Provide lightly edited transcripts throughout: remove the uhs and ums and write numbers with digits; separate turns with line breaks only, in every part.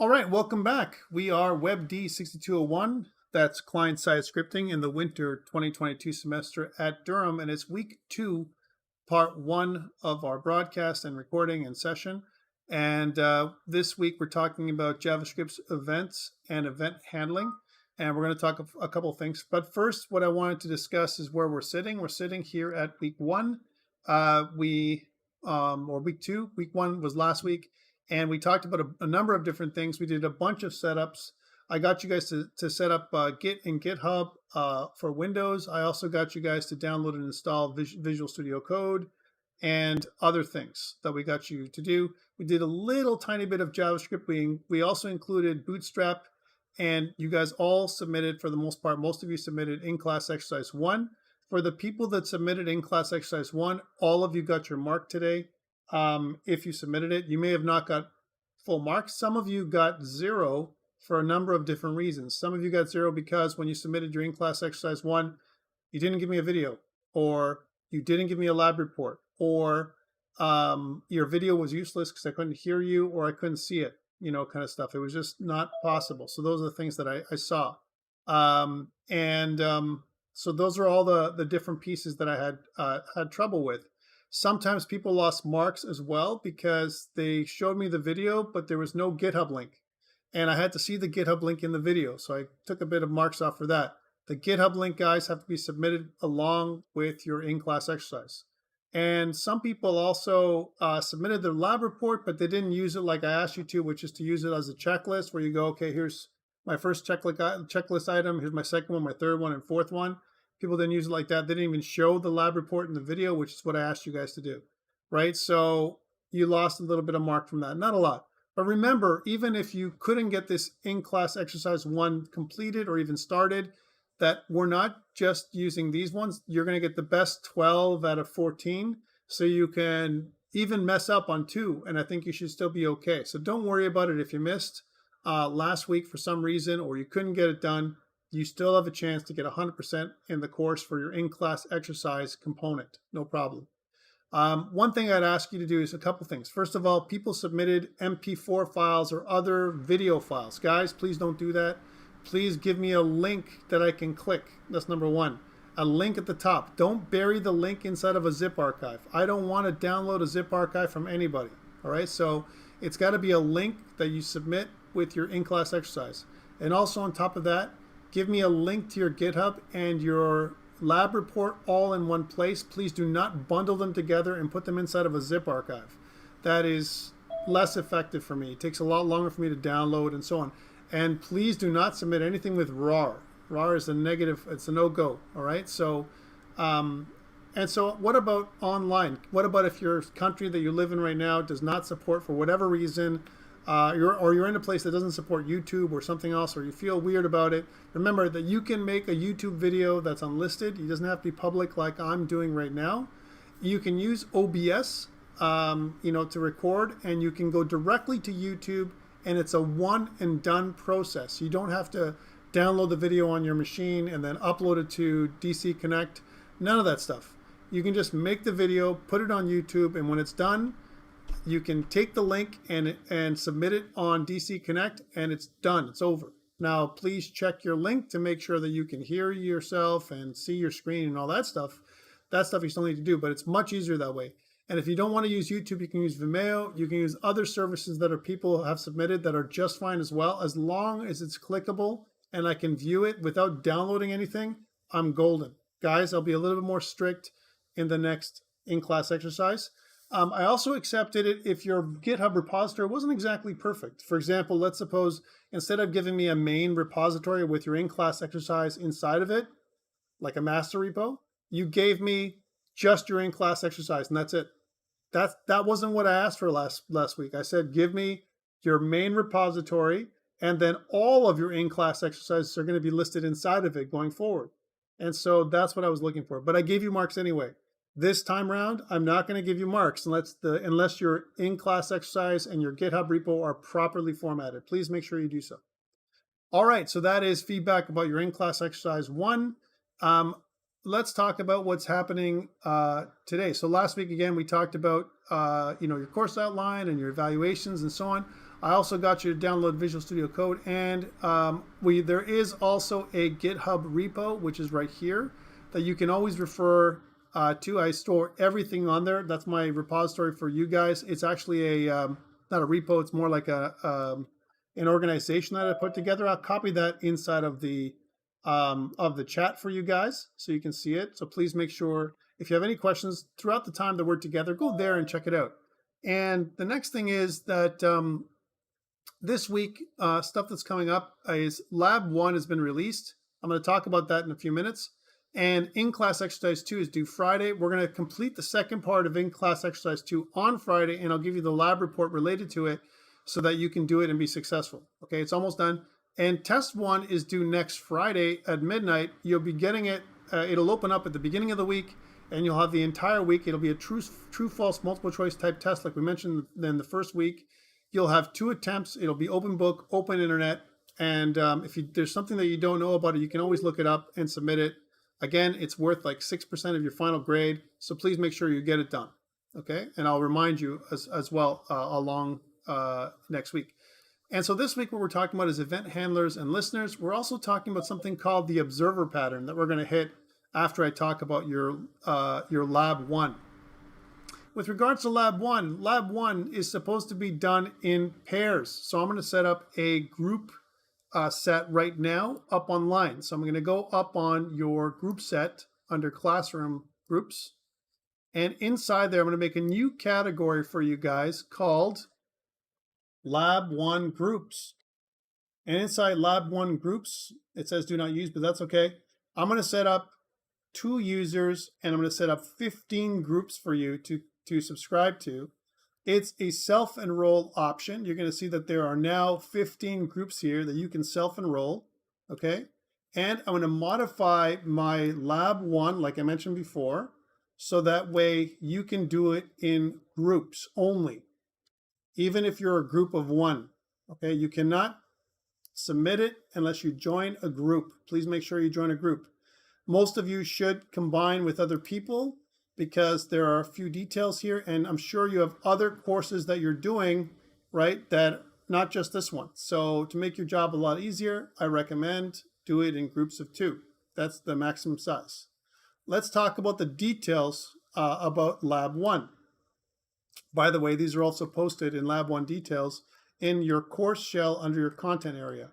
All right, welcome back. We are WEBD6201. That's client-side scripting in the winter 2022 semester at Durham, and it's week 2, part 1 of our broadcast and recording and session. And this week we're talking about JavaScript's events and event handling, and we're going to talk a couple of things. But first, what I wanted to discuss is where we're sitting. We're sitting here at week 1, or week 2. Week 1 was last week. And we talked about a number of different things. We did a bunch of setups. I got you guys to set up Git and GitHub for Windows. I also got you guys to download and install Visual Studio Code and other things that we got you to do. We did a little tiny bit of JavaScript. We also included Bootstrap, and you guys all submitted, for the most part, most of you submitted in-class exercise 1. For the people that submitted in-class exercise 1, all of you got your mark today. If you submitted it, you may have not got full marks. Some of you got 0 for a number of different reasons. Some of you got 0 because when you submitted your in-class exercise 1, you didn't give me a video, or you didn't give me a lab report, or your video was useless because I couldn't hear you or I couldn't see it, kind of stuff. It was just not possible. So those are the things that I saw. So those are all the different pieces that I had trouble with. Sometimes people lost marks as well because they showed me the video, but there was no GitHub link. And I had to see the GitHub link in the video. So I took a bit of marks off for that. The GitHub link, guys, have to be submitted along with your in-class exercise. And some people also submitted their lab report, but they didn't use it like I asked you to, which is to use it as a checklist where you go, okay, here's my first checklist item. Here's my second one, my third one, and fourth one. People didn't use it like that. They didn't even show the lab report in the video, which is what I asked you guys to do, right? So you lost a little bit of mark from that. Not a lot. But remember, even if you couldn't get this in-class exercise 1 completed or even started, that we're not just using these ones. You're going to get the best 12 out of 14. So you can even mess up on 2, and I think you should still be okay. So don't worry about it if you missed last week for some reason or you couldn't get it done. You still have a chance to get 100% in the course for your in-class exercise component. No problem. One thing I'd ask you to do is a couple things. First of all, people submitted MP4 files or other video files. Guys, please don't do that. Please give me a link that I can click. That's number 1. A link at the top. Don't bury the link inside of a zip archive. I don't want to download a zip archive from anybody. All right, so it's got to be a link that you submit with your in-class exercise. And also on top of that, give me a link to your GitHub and your lab report all in one place. Please do not bundle them together and put them inside of a zip archive. That is less effective for me. It takes a lot longer for me to download and so on. And please do not submit anything with RAR. RAR is a negative, it's a no-go, all right? So, and so what about online? What about if your country that you live in right now does not support, for whatever reason, you're in a place that doesn't support YouTube or something else, or you feel weird about it? Remember that you can make a YouTube video that's unlisted. It doesn't have to be public like I'm doing right now. You can use OBS, to record, and you can go directly to YouTube, and it's a one and done process. You don't have to download the video on your machine and then upload it to DC Connect. None of that stuff. You can just make the video, put it on YouTube, and when it's done, you can take the link and submit it on DC Connect, and it's done. It's over. Now, please check your link to make sure that you can hear yourself and see your screen and all that stuff. That stuff you still need to do, but it's much easier that way. And if you don't want to use YouTube, you can use Vimeo. You can use other services that people have submitted that are just fine as well. As long as it's clickable and I can view it without downloading anything, I'm golden. Guys, I'll be a little bit more strict in the next in-class exercise. I also accepted it if your GitHub repository wasn't exactly perfect. For example, let's suppose instead of giving me a main repository with your in-class exercise inside of it, like a master repo, you gave me just your in-class exercise, and that's it. That wasn't what I asked for last week. I said, give me your main repository, and then all of your in-class exercises are going to be listed inside of it going forward. And so that's what I was looking for. But I gave you marks anyway. This time around, I'm not going to give you marks unless your in-class exercise and your GitHub repo are properly formatted. Please make sure you do so. All right, so that is feedback about your in-class exercise 1. Let's talk about what's happening today. So last week, again, we talked about your course outline and your evaluations and so on. I also got you to download Visual Studio Code, and there is also a GitHub repo, which is right here, that you can always refer to. I store everything on there. That's my repository for you guys. It's actually a not a repo. It's more like an organization that I put together. I'll copy that inside of the chat for you guys so you can see it. So please make sure if you have any questions throughout the time that we're together, go there and check it out. And the next thing is that this week, stuff that's coming up is Lab 1 has been released. I'm going to talk about that in a few minutes. And in-class exercise 2 is due Friday. We're going to complete the second part of in-class exercise 2 on Friday, and I'll give you the lab report related to it so that you can do it and be successful. Okay, it's almost done. And test 1 is due next Friday at midnight. You'll be getting it. It'll open up at the beginning of the week, and you'll have the entire week. It'll be a true-false multiple choice type test like we mentioned in the first week. You'll have 2 attempts. It'll be open book, open internet. And if there's something that you don't know about it, you can always look it up and submit it. Again, it's worth like 6% of your final grade. So please make sure you get it done. Okay. And I'll remind you as well along next week. And so this week, what we're talking about is event handlers and listeners. We're also talking about something called the observer pattern that we're going to hit after I talk about your Lab 1. With regards to Lab 1 is supposed to be done in pairs. So I'm going to set up a group set right now up online. So I'm going to go up on your group set under classroom groups. And inside there, I'm going to make a new category for you guys called Lab 1 Groups. And inside Lab 1 Groups, it says do not use, but that's okay. I'm going to set up 2 users, and I'm going to set up 15 groups for you to subscribe to. It's a self-enroll option. You're going to see that there are now 15 groups here that you can self-enroll, okay? And I'm going to modify my Lab 1, like I mentioned before, so that way you can do it in groups only, even if you're a group of 1, okay? You cannot submit it unless you join a group. Please make sure you join a group. Most of you should combine with other people, because there are a few details here, and I'm sure you have other courses that you're doing, right, that not just this one. So to make your job a lot easier, I recommend do it in groups of 2. That's the maximum size. Let's talk about the details about Lab 1. By the way, these are also posted in Lab 1 details in your course shell under your content area.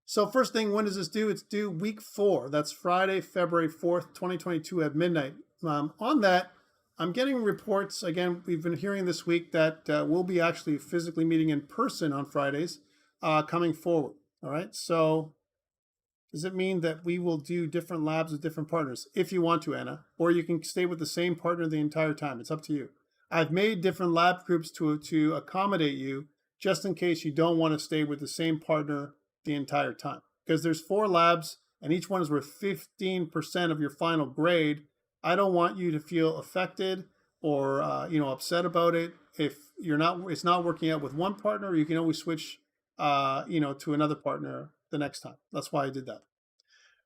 So first thing, when does this due? It's due week 4. That's Friday, February 4th, 2022 at midnight. On that, I'm getting reports, again, we've been hearing this week that we'll be actually physically meeting in person on Fridays coming forward. All right, so does it mean that we will do different labs with different partners? If you want to, Anna, or you can stay with the same partner the entire time. It's up to you. I've made different lab groups to accommodate you just in case you don't want to stay with the same partner the entire time. Because there's 4 labs and each one is worth 15% of your final grade. I don't want you to feel affected or upset about it. If it's not working out with one partner, you can always switch to another partner the next time. That's why I did that.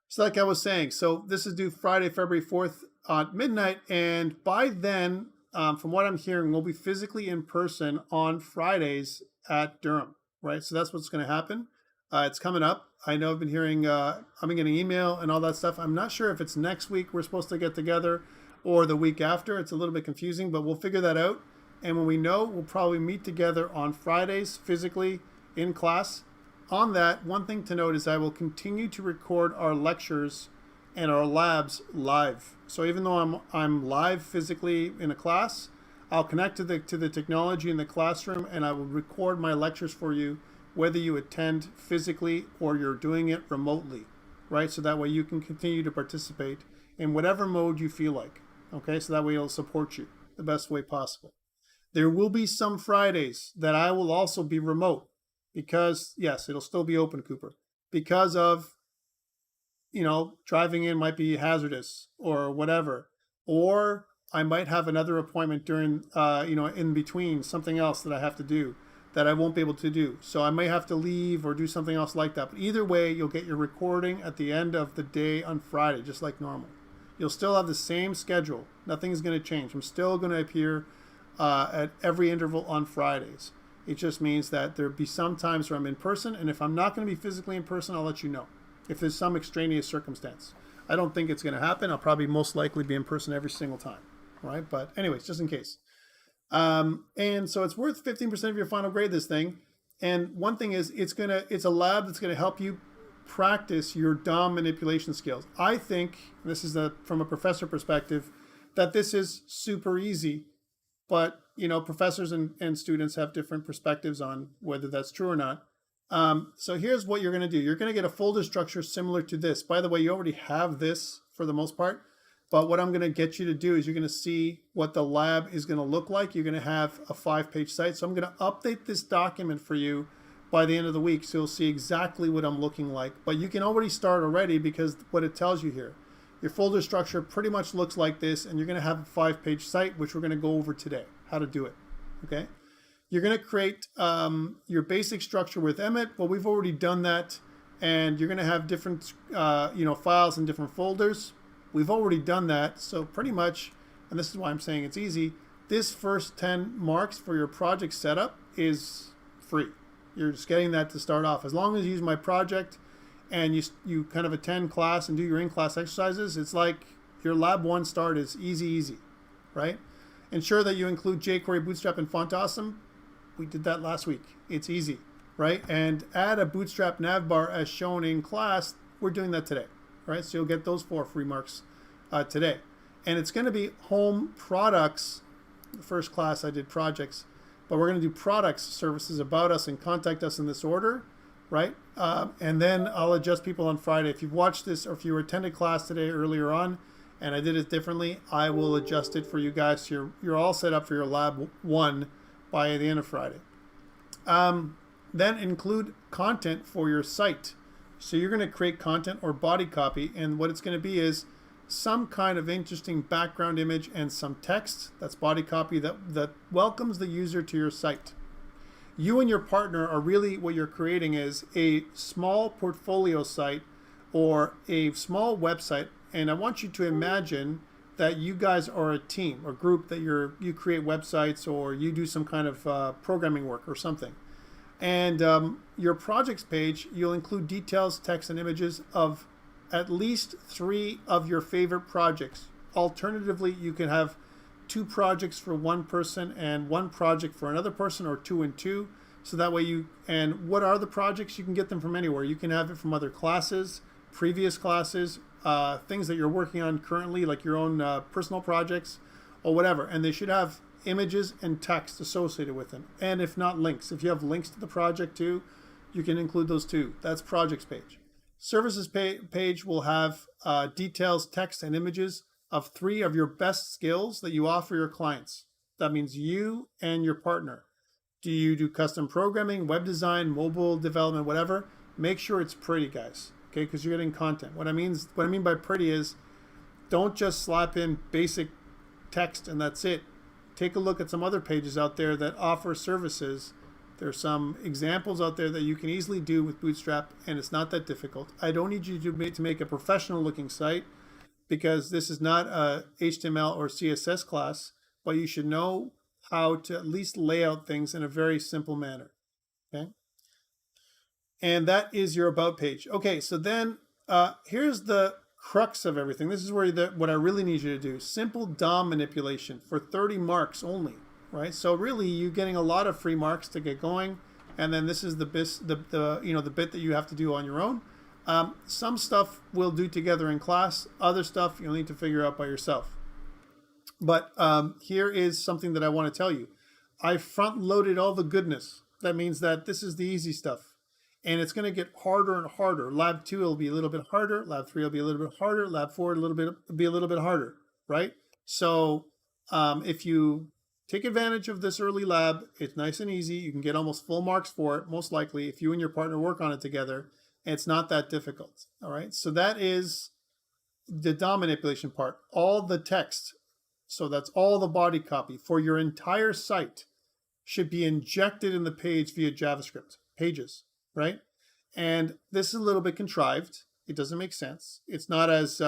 So like I was saying, so this is due Friday, February 4th at midnight, and by then, from what I'm hearing, we'll be physically in person on Fridays at Durham, right? So that's what's going to happen. It's coming up. I know I've been hearing, I've been getting email and all that stuff. I'm not sure if it's next week we're supposed to get together or the week after. It's a little bit confusing, but we'll figure that out. And when we know, we'll probably meet together on Fridays physically in class. On that, one thing to note is I will continue to record our lectures and our labs live. So even though I'm live physically in a class, I'll connect to the technology in the classroom, and I will record my lectures for you, whether you attend physically or you're doing it remotely, right? So that way you can continue to participate in whatever mode you feel like, okay? So that way it'll support you the best way possible. There will be some Fridays that I will also be remote because, yes, it'll still be open, Cooper, because of, driving in might be hazardous or whatever, or I might have another appointment during, in between, something else that I have to do that I won't be able to do. So I may have to leave or do something else like that. But either way, you'll get your recording at the end of the day on Friday, just like normal. You'll still have the same schedule. Nothing's going to change. I'm still going to appear at every interval on Fridays. It just means that there'll be some times where I'm in person, and if I'm not going to be physically in person, I'll let you know if there's some extraneous circumstance. I don't think it's going to happen. I'll probably most likely be in person every single time, right? But anyways, just in case. And so it's worth 15% of your final grade, this thing. And one thing is it's a lab that's going to help you practice your DOM manipulation skills. I think, this is from a professor perspective, that this is super easy, but professors and students have different perspectives on whether that's true or not. So here's what you're going to do. You're going to get a folder structure similar to this. By the way, you already have this for the most part, but what I'm going to get you to do is you're going to see what the lab is going to look like. You're going to have a 5-page site. So I'm going to update this document for you by the end of the week, so you'll see exactly what I'm looking like. But you can already start already because what it tells you here. Your folder structure pretty much looks like this, and you're going to have a 5-page site, which we're going to go over today, how to do it, okay? You're going to create your basic structure with Emmet. Well, we've already done that, and you're going to have different files in different folders. We've already done that, so pretty much, and this is why I'm saying it's easy, this first 10 marks for your project setup is free. You're just getting that to start off. As long as you use my project and you kind of attend class and do your in-class exercises, it's like your Lab 1 start is easy, right? Ensure that you include jQuery, Bootstrap, and Font Awesome. We did that last week. It's easy, right? And add a Bootstrap Navbar as shown in class. We're doing that today, right? So you'll get those 4 free marks today. And it's going to be home products. The first class I did projects, but we're going to do products, services, about us, and contact us in this order, right? And then I'll adjust people on Friday. If you've watched this or if you attended class today earlier on and I did it differently, I will adjust it for you guys. So you're all set up for your Lab 1 by the end of Friday. Then include content for your site. So you're going to create content or body copy, and what it's going to be is some kind of interesting background image and some text. That's body copy that welcomes the user to your site. You and your partner are really, what you're creating is a small portfolio site or a small website, and I want you to imagine that you guys are a team or group, that you create websites or you do some kind of programming work or something. And your projects page, you'll include details, text, and images of at least 3 of your favorite projects. Alternatively, you can have 2 projects for one person and 1 project for another person, or 2 and 2. So that way and what are the projects? You can get them from anywhere. You can have it from other classes, previous classes, things that you're working on currently, like your own personal projects or whatever. And they should have images and text associated with them. And if not, links. If you have links to the project too, you can include those too. That's projects page. Services page will have details, text, and images of 3 of your best skills that you offer your clients. That means you and your partner. Do you do custom programming, web design, mobile development, whatever? Make sure it's pretty, guys, okay? Because you're getting content. What I mean by pretty is don't just slap in basic text and that's it. Take a look at some other pages out there that offer services. There's some examples out there that you can easily do with Bootstrap, and it's not that difficult. I don't need you to make a professional looking site, because this is not a HTML or CSS class, but you should know how to at least lay out things in a very simple manner, okay? And that is your about page. Okay, so then here's the crux of everything. This is where what I really need you to do. Simple DOM manipulation for 30 marks only. Right, so really you're getting a lot of free marks to get going, and then this is the bit that you have to do on your own. Some stuff we'll do together in class. Other stuff you'll need to figure out by yourself. But here is something that I want to tell you. I front-loaded all the goodness. That means that this is the easy stuff, and it's going to get harder and harder. Lab 2 will be a little bit harder. Lab 3 will be a little bit harder. Lab 4 will be a little bit harder. Right? So if you take advantage of this early lab, it's nice and easy. You can get almost full marks for it, most likely, if you and your partner work on it together. It's not that difficult. All right, so that is the DOM manipulation part. All the text, so that's all the body copy for your entire site, should be injected in the page via JavaScript pages, right? And this is a little bit contrived. It doesn't make sense. It's not as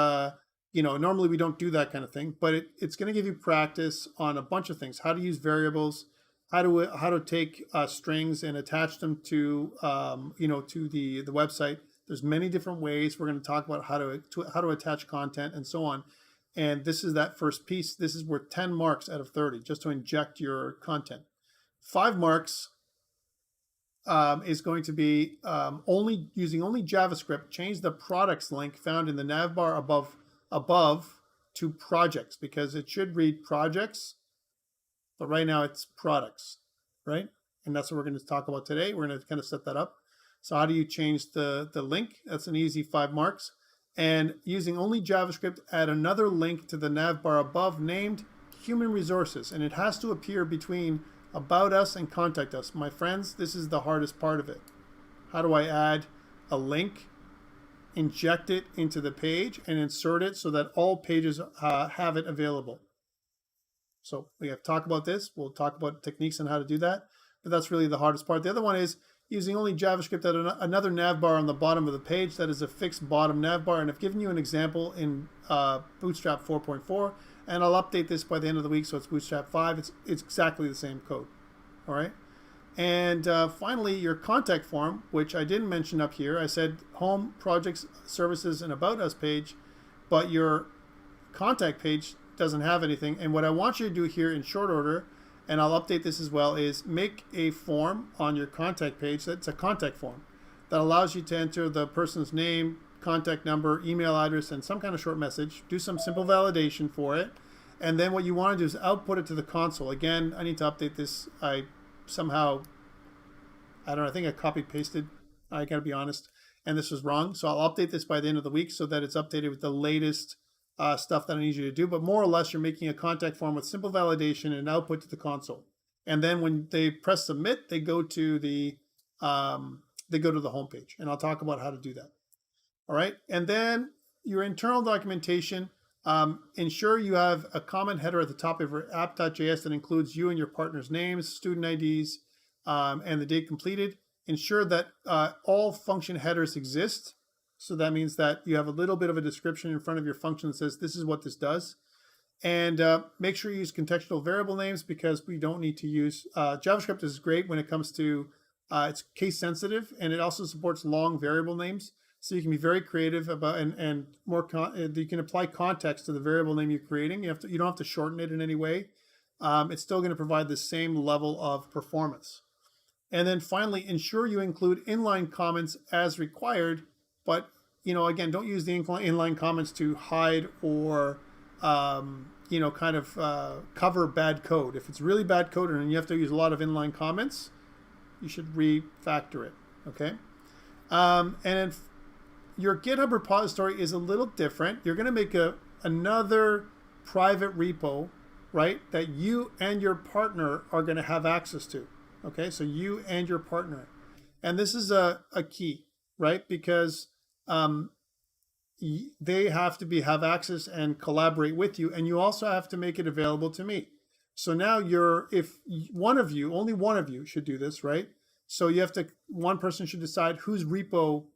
normally we don't do that kind of thing, but it's going to give you practice on a bunch of things: how to use variables, how to take strings and attach them to to the website. There's many different ways. We're going to talk about how to attach content and so on. And this is that first piece. This is worth 10 marks out of 30 just to inject your content. 5 marks is going to be using only JavaScript. Change the products link found in the nav bar above to projects, because it should read projects, but right now it's products, right? And that's what we're going to talk about today. We're going to kind of set that up. So how do you change the link? That's an easy 5 marks. And using only JavaScript, add another link to the nav bar above named Human Resources, and it has to appear between About Us and Contact Us. My friends, this is the hardest part of it. How do I add a link, inject it into the page, and insert it so that all pages have it available? So we have to talk about this. We'll talk about techniques on how to do that, but that's really the hardest part. The other one is using only JavaScript at another nav bar on the bottom of the page. That is a fixed bottom nav bar, and I've given you an example in Bootstrap 4.4, and I'll update this by the end of the week, so it's Bootstrap 5. It's exactly the same code, all right? And finally, your contact form, which I didn't mention up here. I said home, projects, services, and About Us page, but your contact page doesn't have anything. And what I want you to do here in short order, and I'll update this as well, is make a form on your contact page that's a contact form that allows you to enter the person's name, contact number, email address, and some kind of short message. Do some simple validation for it. And then what you want to do is output it to the console. Again, I need to update this. I think I copied pasted. I got to be honest. And this was wrong. So I'll update this by the end of the week so that it's updated with the latest stuff that I need you to do. But more or less, you're making a contact form with simple validation and output to the console. And then when they press submit, they go to the home page. And I'll talk about how to do that. All right. And then your internal documentation, ensure you have a comment header at the top of your app.js that includes you and your partner's names, student IDs, and the date completed. Ensure that all function headers exist. So that means that you have a little bit of a description in front of your function that says this is what this does. And make sure you use contextual variable names, because we don't need to use JavaScript is great when it comes to it's case sensitive, and it also supports long variable names. So you can be very creative about and more you can apply context to the variable name you're creating. You don't have to shorten it in any way. It's still going to provide the same level of performance. And then finally, ensure you include inline comments as required. But again, don't use the inline comments to hide or cover bad code. If it's really bad code and you have to use a lot of inline comments, you should refactor it. Okay, and then your GitHub repository is a little different. You're going to make another private repo, right, that you and your partner are going to have access to. Okay, so you and your partner. And this is a key, right, because they have to have access and collaborate with you, and you also have to make it available to me. So now if only one of you should do this, right? So one person should decide whose repo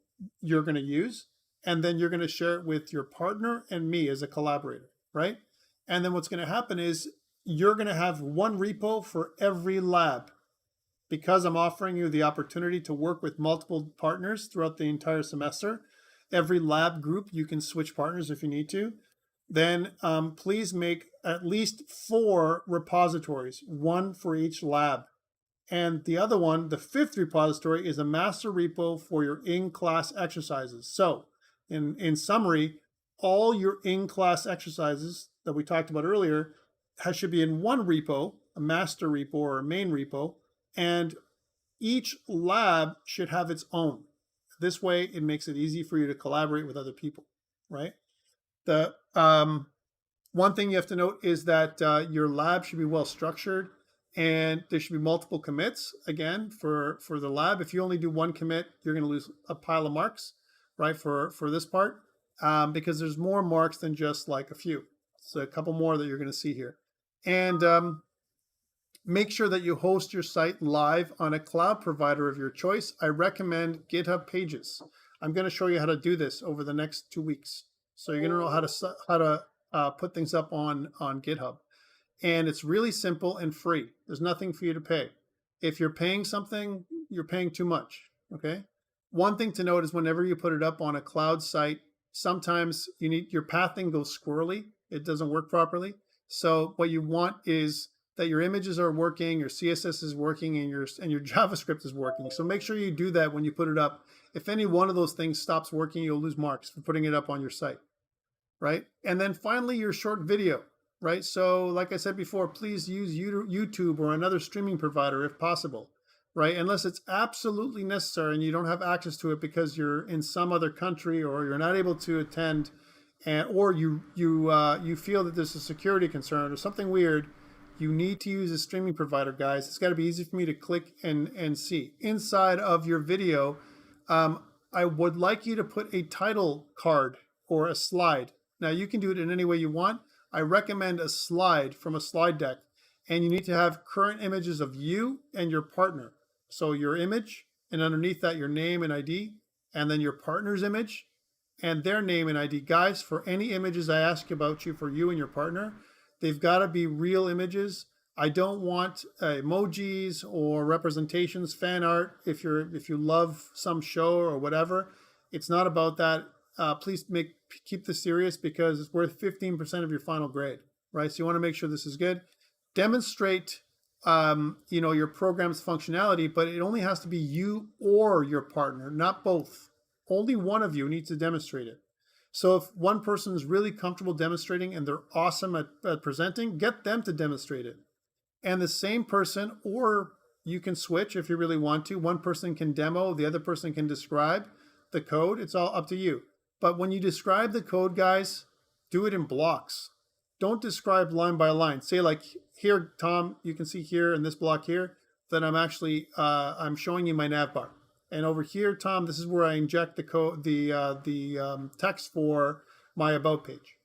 you're going to use, and then you're going to share it with your partner and me as a collaborator, right? And then what's going to happen is you're going to have one repo for every lab. Because I'm offering you the opportunity to work with multiple partners throughout the entire semester, every lab group you can switch partners if you need to, then please make at least 4 repositories, 1 for each lab. And the other one, the 5th repository, is a master repo for your in-class exercises. So in summary, all your in-class exercises that we talked about earlier should be in one repo, a master repo or a main repo, and each lab should have its own. This way, it makes it easy for you to collaborate with other people, right? The one thing you have to note is that your lab should be well structured, and there should be multiple commits. Again, for the lab, if you only do one commit, you're going to lose a pile of marks, right? For this part, because there's more marks than just like a few. So a couple more that you're going to see here, and make sure that you host your site live on a cloud provider of your choice. I recommend GitHub Pages. I'm going to show you how to do this over the next 2 weeks. So you're going to know how to put things up on GitHub. And it's really simple and free. There's nothing for you to pay. If you're paying something, you're paying too much, okay? One thing to note is whenever you put it up on a cloud site, sometimes your pathing goes squirrely. It doesn't work properly. So what you want is that your images are working, your CSS is working, and your JavaScript is working. So make sure you do that when you put it up. If any one of those things stops working, you'll lose marks for putting it up on your site, right? And then finally, your short video, right? So like I said before, please use YouTube or another streaming provider if possible, right? Unless it's absolutely necessary and you don't have access to it because you're in some other country or you're not able to attend, or you feel that there's a security concern or something weird, you need to use a streaming provider, guys. It's got to be easy for me to click and see. Inside of your video, I would like you to put a title card or a slide. Now, you can do it in any way you want. I recommend a slide from a slide deck, and you need to have current images of you and your partner. So your image, and underneath that, your name and ID, and then your partner's image and their name and ID. Guys, for any images I ask about you for you and your partner, they've got to be real images. I don't want emojis or representations, fan art. If you love some show or whatever, it's not about that. Please keep this serious because it's worth 15% of your final grade, right? So you want to make sure this is good. Demonstrate, your program's functionality, but it only has to be you or your partner, not both. Only one of you needs to demonstrate it. So if one person is really comfortable demonstrating and they're awesome at presenting, get them to demonstrate it. And the same person, or you can switch if you really want to. One person can demo, the other person can describe the code. It's all up to you. But when you describe the code, guys, do it in blocks. Don't describe line by line. Say like, here, Tom, you can see here in this block here that I'm showing you my nav bar. And over here, Tom, this is where I inject the code, the text for my about page,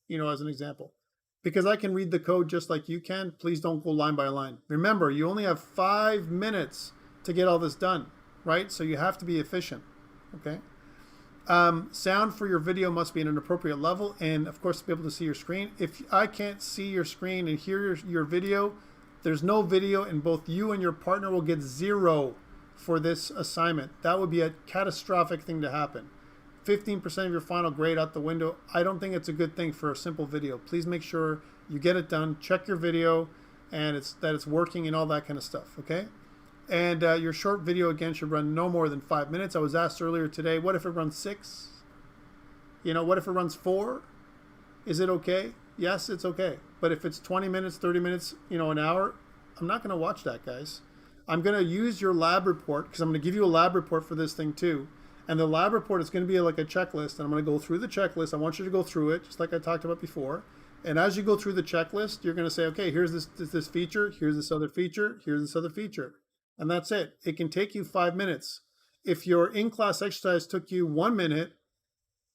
as an example. Because I can read the code just like you can, please don't go line by line. Remember, you only have 5 minutes to get all this done, right? So you have to be efficient, okay? Sound for your video must be at an appropriate level, and of course, to be able to see your screen. If I can't see your screen and hear your video, there's no video, and both you and your partner will get 0 for this assignment. That would be a catastrophic thing to happen. 15% of your final grade out the window. I don't think it's a good thing for a simple video. Please make sure you get it done. Check your video and that it's working and all that kind of stuff, okay? And your short video, again, should run no more than 5 minutes. I was asked earlier today, what if it runs 6? What if it runs 4? Is it okay? Yes, it's okay. But if it's 20 minutes, 30 minutes, an hour, I'm not going to watch that, guys. I'm going to use your lab report because I'm going to give you a lab report for this thing too. And the lab report is going to be like a checklist. And I'm going to go through the checklist. I want you to go through it, just like I talked about before. And as you go through the checklist, you're going to say, okay, here's this feature, here's this other feature, here's this other feature. And that's it. It can take you 5 minutes. If your in-class exercise took you 1 minute,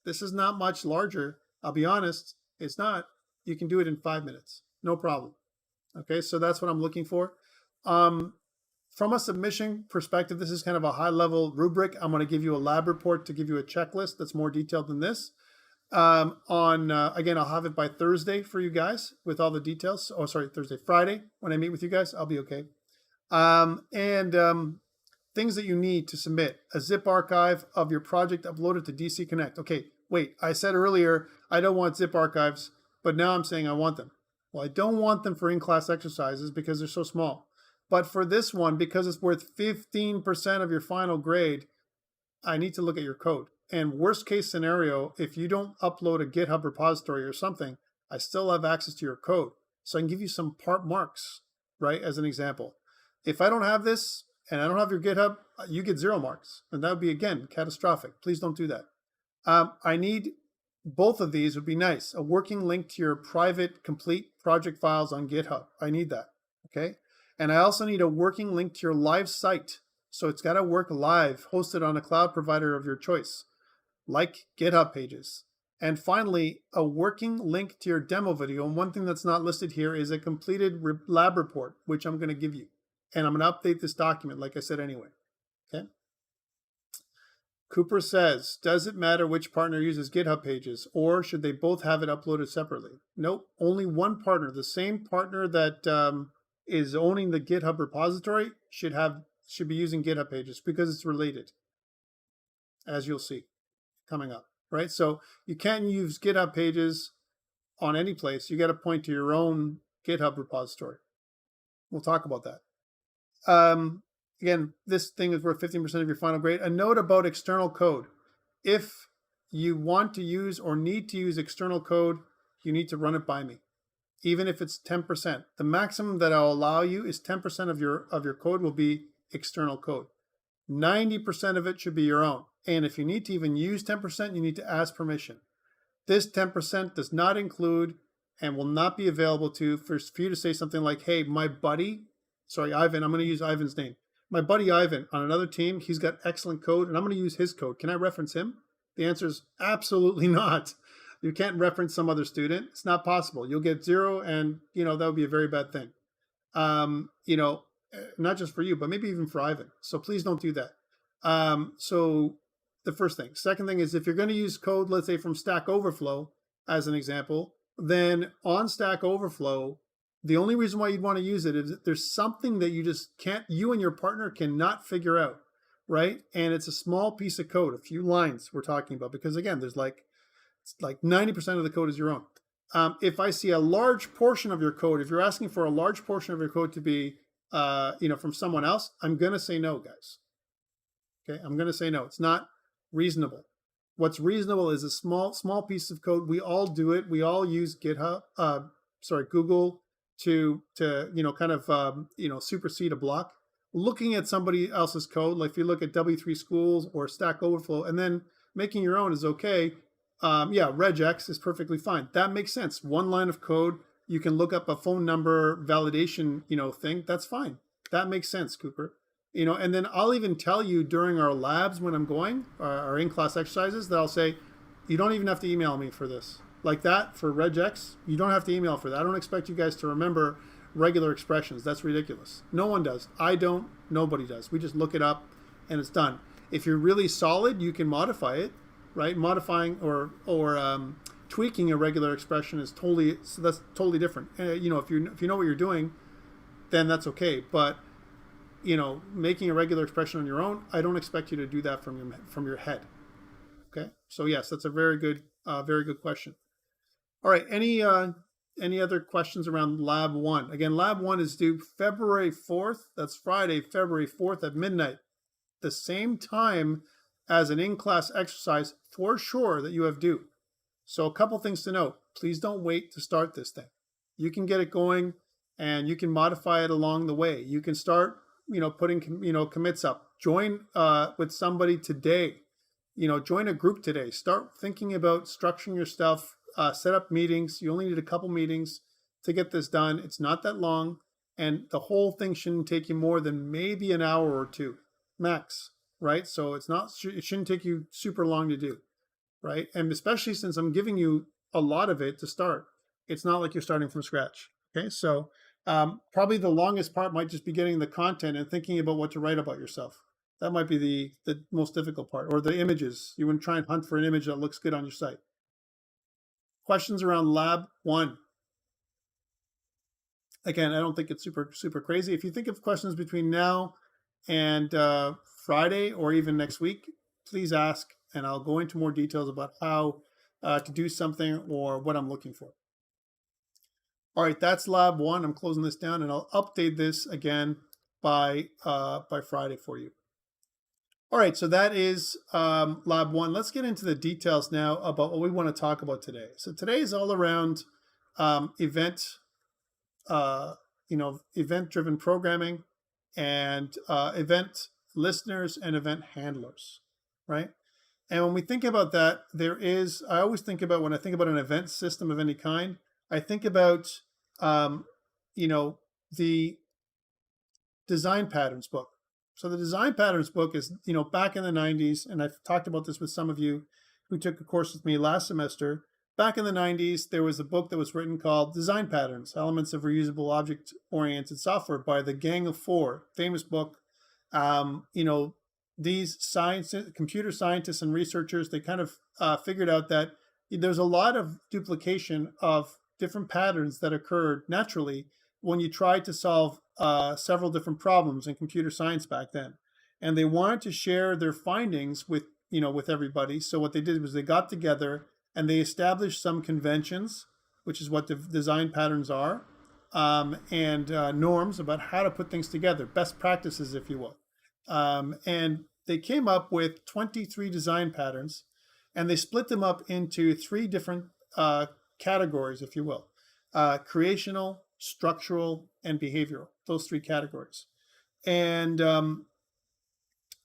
this is not much larger. I'll be honest, it's not. You can do it in 5 minutes. No problem. Okay, so that's what I'm looking for. From a submission perspective, this is kind of a high-level rubric. I'm going to give you a lab report to give you a checklist that's more detailed than this. Again, I'll have it by Thursday for you guys with all the details. Oh, sorry, Friday when I meet with you guys, I'll be okay. Things that you need to submit: a zip archive of your project uploaded to DC Connect. Okay, wait, I said earlier I don't want zip archives, but now I'm saying I want them. Well, I don't want them for in-class exercises because they're so small. But for this one, because it's worth 15% of your final grade, I need to look at your code. And worst case scenario, if you don't upload a GitHub repository or something, I still have access to your code. So I can give you some part marks, right, as an example. If I don't have this and I don't have your GitHub, you get 0 marks. And that would be, again, catastrophic. Please don't do that. I need both of these would be nice. A working link to your private, complete project files on GitHub. I need that, okay? And I also need a working link to your live site. So it's got to work live, hosted on a cloud provider of your choice, like GitHub pages. And finally, a working link to your demo video. And one thing that's not listed here is a completed lab report, which I'm going to give you. And I'm going to update this document, like I said anyway. Okay. Cooper says, does it matter which partner uses GitHub pages, or should they both have it uploaded separately? Nope, only one partner. The same partner that is owning the GitHub repository should be using GitHub pages because it's related, as you'll see coming up, right? So you can't use GitHub pages on any place. You got to point to your own GitHub repository. We'll talk about that. Again, this thing is worth 15% of your final grade. A note about external code. If you want to use or need to use external code, you need to run it by me, even if it's 10%. The maximum that I'll allow you is 10% of your code will be external code. 90% of it should be your own. And if you need to even use 10%, you need to ask permission. This 10% does not include and will not be available for you to say something like, hey, my buddy, sorry, Ivan, I'm going to use Ivan's name. My buddy Ivan on another team, he's got excellent code, and I'm going to use his code. Can I reference him? The answer is absolutely not. You can't reference some other student. It's not possible. You'll get 0, and that would be a very bad thing. Not just for you, but maybe even for Ivan. So please don't do that. So the first thing. Second thing is if you're going to use code, let's say from Stack Overflow as an example, then on Stack Overflow, the only reason why you'd want to use it is if there's something that you and your partner cannot figure out, right? And it's a small piece of code, a few lines we're talking about, because again, there's like 90% of the code is your own. If I see a large portion of your code, if you're asking for a large portion of your code to be, from someone else, I'm going to say no, guys. Okay, I'm going to say no. It's not reasonable. What's reasonable is a small piece of code. We all do it. We all use Google to supersede a block. Looking at somebody else's code, like if you look at W3 Schools or Stack Overflow, and then making your own is okay. regex is perfectly fine. That makes sense. One line of code, you can look up a phone number validation, thing. That's fine. That makes sense, Cooper. And then I'll even tell you during our labs when I'm going, our in-class exercises, that I'll say, you don't even have to email me for this. Like that, for regex, you don't have to email for that. I don't expect you guys to remember regular expressions. That's ridiculous. No one does. I don't. Nobody does. We just look it up and it's done. If you're really solid, you can modify it, right? Modifying or tweaking a regular expression is that's totally different. If you know what you're doing, then that's okay. But making a regular expression on your own, I don't expect you to do that from your head. Okay. So yes, that's a very good question. All right. Any other questions around Lab 1? Again, Lab 1 is due February 4th. That's Friday, February 4th at midnight. The same time as an in-class exercise for sure that you have due. So a couple things to note. Please don't wait to start this thing. You can get it going and you can modify it along the way. You can start, putting, commits up. Join with somebody today. Join a group today. Start thinking about structuring your stuff. Set up meetings. You only need a couple meetings to get this done. It's not that long. And the whole thing shouldn't take you more than maybe an hour or two max, right? So it shouldn't take you super long to do, right? And especially since I'm giving you a lot of it to start, it's not like you're starting from scratch. Okay. So probably the longest part might just be getting the content and thinking about what to write about yourself. That might be the most difficult part, or the images. You want to try and hunt for an image that looks good on your site. Questions around Lab 1. Again, I don't think it's super crazy. If you think of questions between now and Friday or even next week, please ask, and I'll go into more details about how to do something or what I'm looking for. All right, that's Lab 1. I'm closing this down, and I'll update this again by Friday for you. All right, so that is Lab 1. Let's get into the details now about what we want to talk about today. So today is all around event-driven programming and event listeners and event handlers, right? And when we think about that, I always think about, when I think about an event system of any kind, I think about, the design patterns book. So the design patterns book is, back in the 90s, and I've talked about this with some of you who took a course with me last semester. Back in the 90s, there was a book that was written called Design Patterns, Elements of Reusable Object-Oriented Software by the Gang of Four, famous book. these computer scientists and researchers, they kind of figured out that there's a lot of duplication of different patterns that occurred naturally when you tried to solve several different problems in computer science back then. And they wanted to share their findings with, with everybody. So what they did was they got together and they established some conventions, which is what the design patterns are, and norms about how to put things together, best practices, if you will. And they came up with 23 design patterns, and they split them up into 3 different categories, if you will. Creational, structural, and behavioral, those 3 categories. And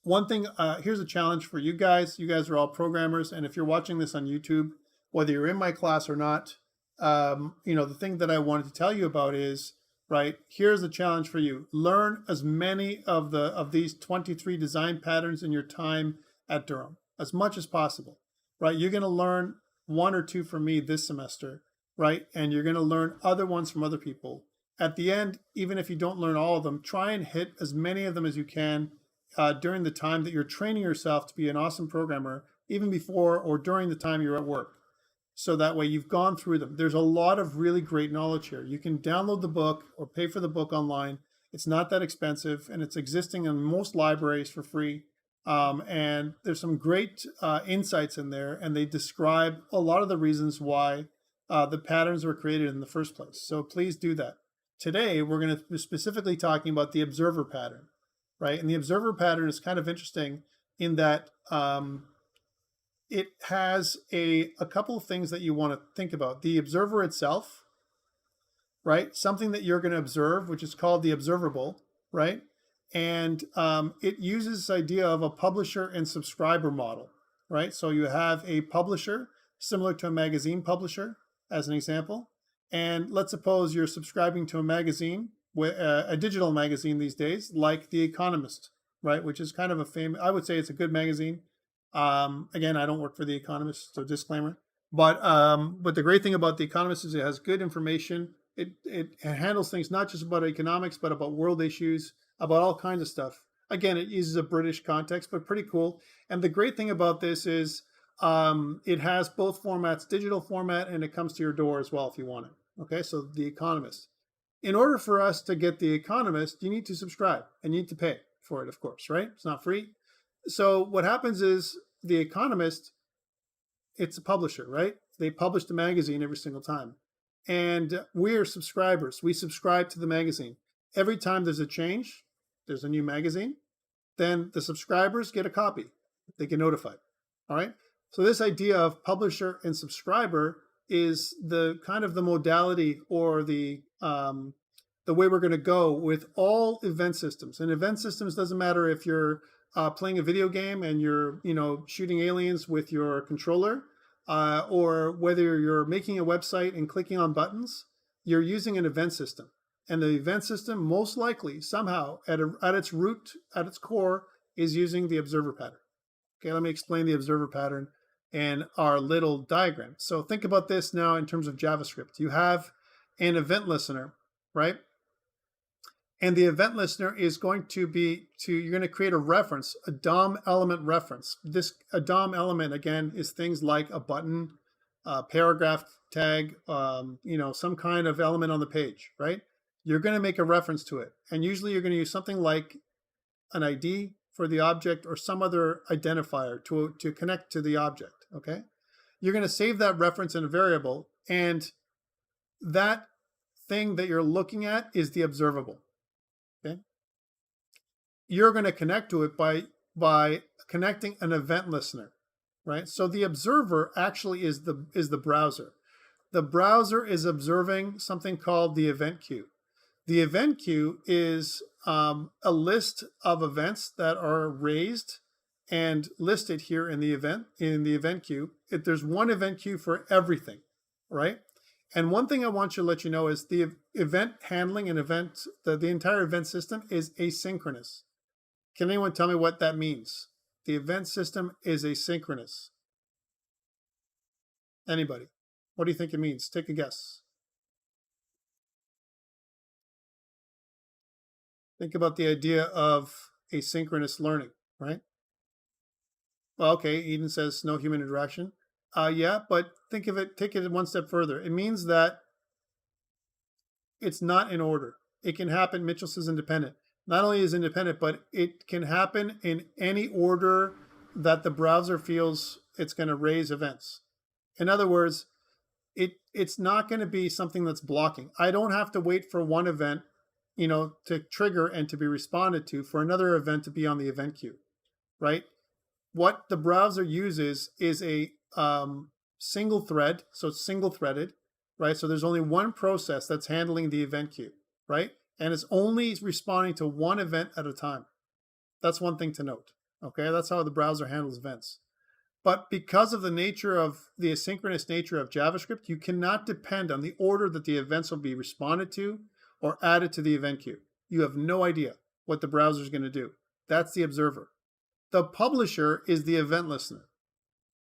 one thing, here's a challenge for you guys. You guys are all programmers, and if you're watching this on YouTube, whether you're in my class or not, the thing that I wanted to tell you about is, right, here's a challenge for you. Learn as many of these 23 design patterns in your time at Durham, as much as possible, right? You're going to learn 1 or 2 from me this semester, right? And you're going to learn other ones from other people. At the end, even if you don't learn all of them, try and hit as many of them as you can during the time that you're training yourself to be an awesome programmer, even before or during the time you're at work. So that way you've gone through them. There's a lot of really great knowledge here. You can download the book or pay for the book online. It's not that expensive, and it's existing in most libraries for free. And there's some great insights in there, and they describe a lot of the reasons why the patterns were created in the first place. So please do that. Today, we're going to be specifically talking about the observer pattern, right? And the observer pattern is kind of interesting in that it has a couple of things that you want to think about. The observer itself, right? Something that you're going to observe, which is called the observable, right? And it uses this idea of a publisher and subscriber model, right? So you have a publisher similar to a magazine publisher, as an example. And let's suppose you're subscribing to a magazine, a digital magazine these days, like The Economist, right? Which is kind of a famous, I would say it's a good magazine. Again, I don't work for The Economist, so disclaimer. But the great thing about The Economist is it has good information. It handles things not just about economics, but about world issues, about all kinds of stuff. Again, it uses a British context, but pretty cool. And the great thing about this is it has both formats, digital format, and it comes to your door as well if you want it. Okay, so The Economist. In order for us to get The Economist, you need to subscribe and you need to pay for it, of course, right? It's not free. So what happens is The Economist, it's a publisher, right? They publish the magazine every single time. And we're subscribers. We subscribe to the magazine. Every time there's a change, there's a new magazine, then the subscribers get a copy. They get notified. All right? So this idea of publisher and subscriber is the kind of the modality or the way we're going to go with all event systems. And event systems doesn't matter if you're playing a video game and you're, shooting aliens with your controller, or whether you're making a website and clicking on buttons, you're using an event system. And the event system, most likely, somehow, at its root, at its core, is using the observer pattern. Okay, let me explain the observer pattern in our little diagram. So think about this now in terms of JavaScript. You have an event listener, right? And the event listener is going to you're going to create a reference, a DOM element reference. A DOM element, again, is things like a button, a paragraph tag, some kind of element on the page, right? You're going to make a reference to it. And usually you're going to use something like an ID for the object or some other identifier to connect to the object, okay? You're going to save that reference in a variable, and that thing that you're looking at is the observable. Okay. You're going to connect to it by connecting an event listener, right? So the observer actually is the browser. The browser is observing something called the event queue. The event queue is a list of events that are raised and listed here in the event queue. There's one event queue for everything, right? And one thing I want you to let you know is the event handling and the entire event system is asynchronous. Can anyone tell me what that means? The event system is asynchronous. Anybody? What do you think it means? Take a guess. Think about the idea of asynchronous learning, right? Well, okay, Eden says no human interaction. Yeah, but think of it, take it one step further. It means that it's not in order. It can happen, Mitchell says independent. Not only is independent, but it can happen in any order that the browser feels it's going to raise events. In other words, it's not going to be something that's blocking. I don't have to wait for one event, to trigger and to be responded to for another event to be on the event queue, right? What the browser uses is a single thread, so it's single threaded, right? So there's only one process that's handling the event queue, right? And it's only responding to one event at a time. That's one thing to note, okay? That's how the browser handles events. But because of the nature of the asynchronous nature of JavaScript, you cannot depend on the order that the events will be responded to or added to the event queue. You have no idea what the browser is going to do. That's the observer. The publisher is the event listener.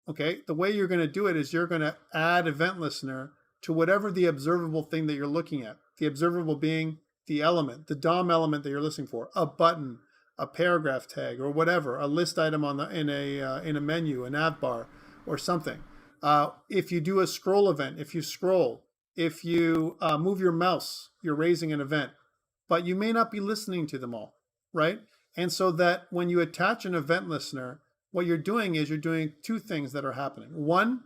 Okay, the way you're going to do it is you're going to add event listener to whatever the observable thing that you're looking at. The observable being the element, the DOM element that you're listening for, a button, a paragraph tag, or whatever, a list item in a menu, a nav bar, or something. If you do a scroll event, if you scroll, if you move your mouse, you're raising an event, but you may not be listening to them all, right? And so that when you attach an event listener, what you're doing is you're doing two things that are happening. One,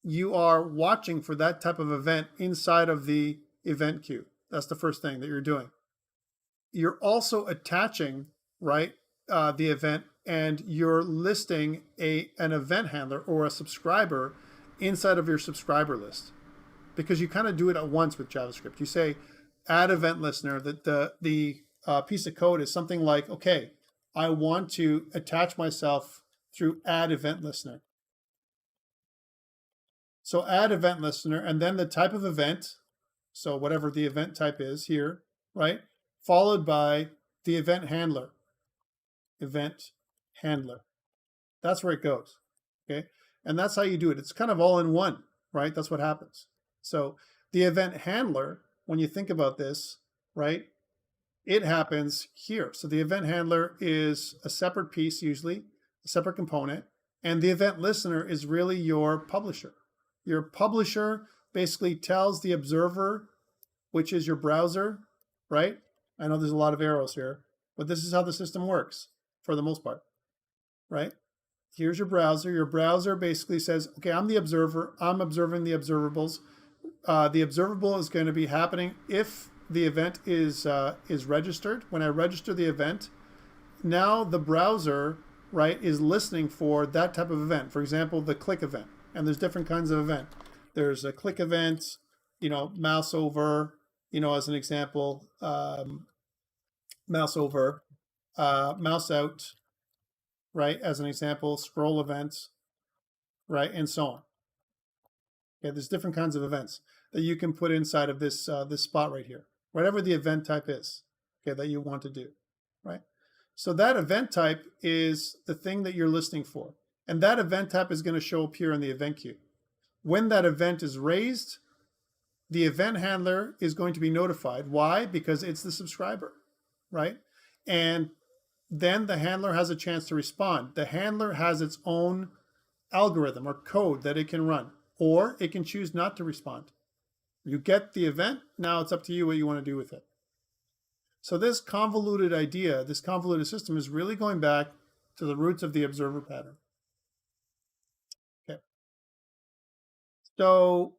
you are watching for that type of event inside of the event queue. That's the first thing that you're doing. You're also attaching, right, the event, and you're listing an event handler or a subscriber inside of your subscriber list, because you kind of do it at once with JavaScript. You say add event listener, that the piece of code is something like, okay, I want to attach myself through add event listener. So add event listener, and then the type of event, so whatever the event type is here, right? Followed by the event handler. Event handler. That's where it goes, okay? And that's how you do it. It's kind of all in one, right? That's what happens. So the event handler, when you think about this, right, it happens here. So the event handler is a separate piece, usually, a separate component, and the event listener is really your publisher. Your publisher basically tells the observer, which is your browser, right? I know there's a lot of arrows here, but this is how the system works for the most part, right? Here's your browser. Your browser basically says, okay, I'm the observer. I'm observing the observables. The observable is going to be happening if the event is registered. When I register the event, now the browser, right, is listening for that type of event. For example, the click event. And there's different kinds of event. There's a click event, mouse over, as an example, mouse over, mouse out, right, as an example, scroll events, right, and so on. Okay, there's different kinds of events that you can put inside of this this spot right here, whatever the event type is, okay, that you want to do, right? So that event type is the thing that you're listening for. And that event type is going to show up here in the event queue. When that event is raised, the event handler is going to be notified. Why? Because it's the subscriber, right? And then the handler has a chance to respond. The handler has its own algorithm or code that it can run, or it can choose not to respond. You get the event, now it's up to you what you want to do with it. So this convoluted idea, this convoluted system is really going back to the roots of the observer pattern. Okay. So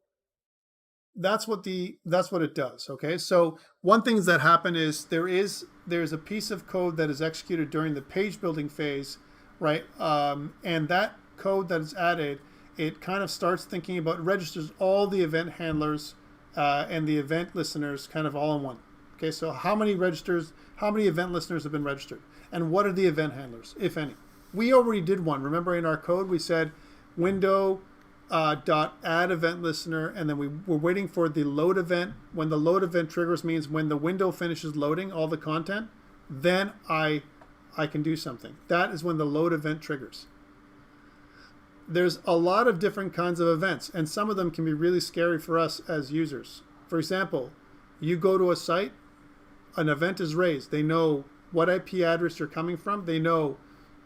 that's what it does. Okay. So one thing that happened is there's a piece of code that is executed during the page building phase, right? And that code that is added, it kind of starts thinking about, registers all the event handlers and the event listeners kind of all in one. Okay, so how many event listeners have been registered? And what are the event handlers, if any? We already did one. Remember in our code, we said window dot add event listener, and then we were waiting for the load event. When the load event triggers means when the window finishes loading all the content, then I can do something. That is when the load event triggers. There's a lot of different kinds of events, and some of them can be really scary for us as users. For example, you go to a site, an event is raised. They know what IP address you're coming from. They know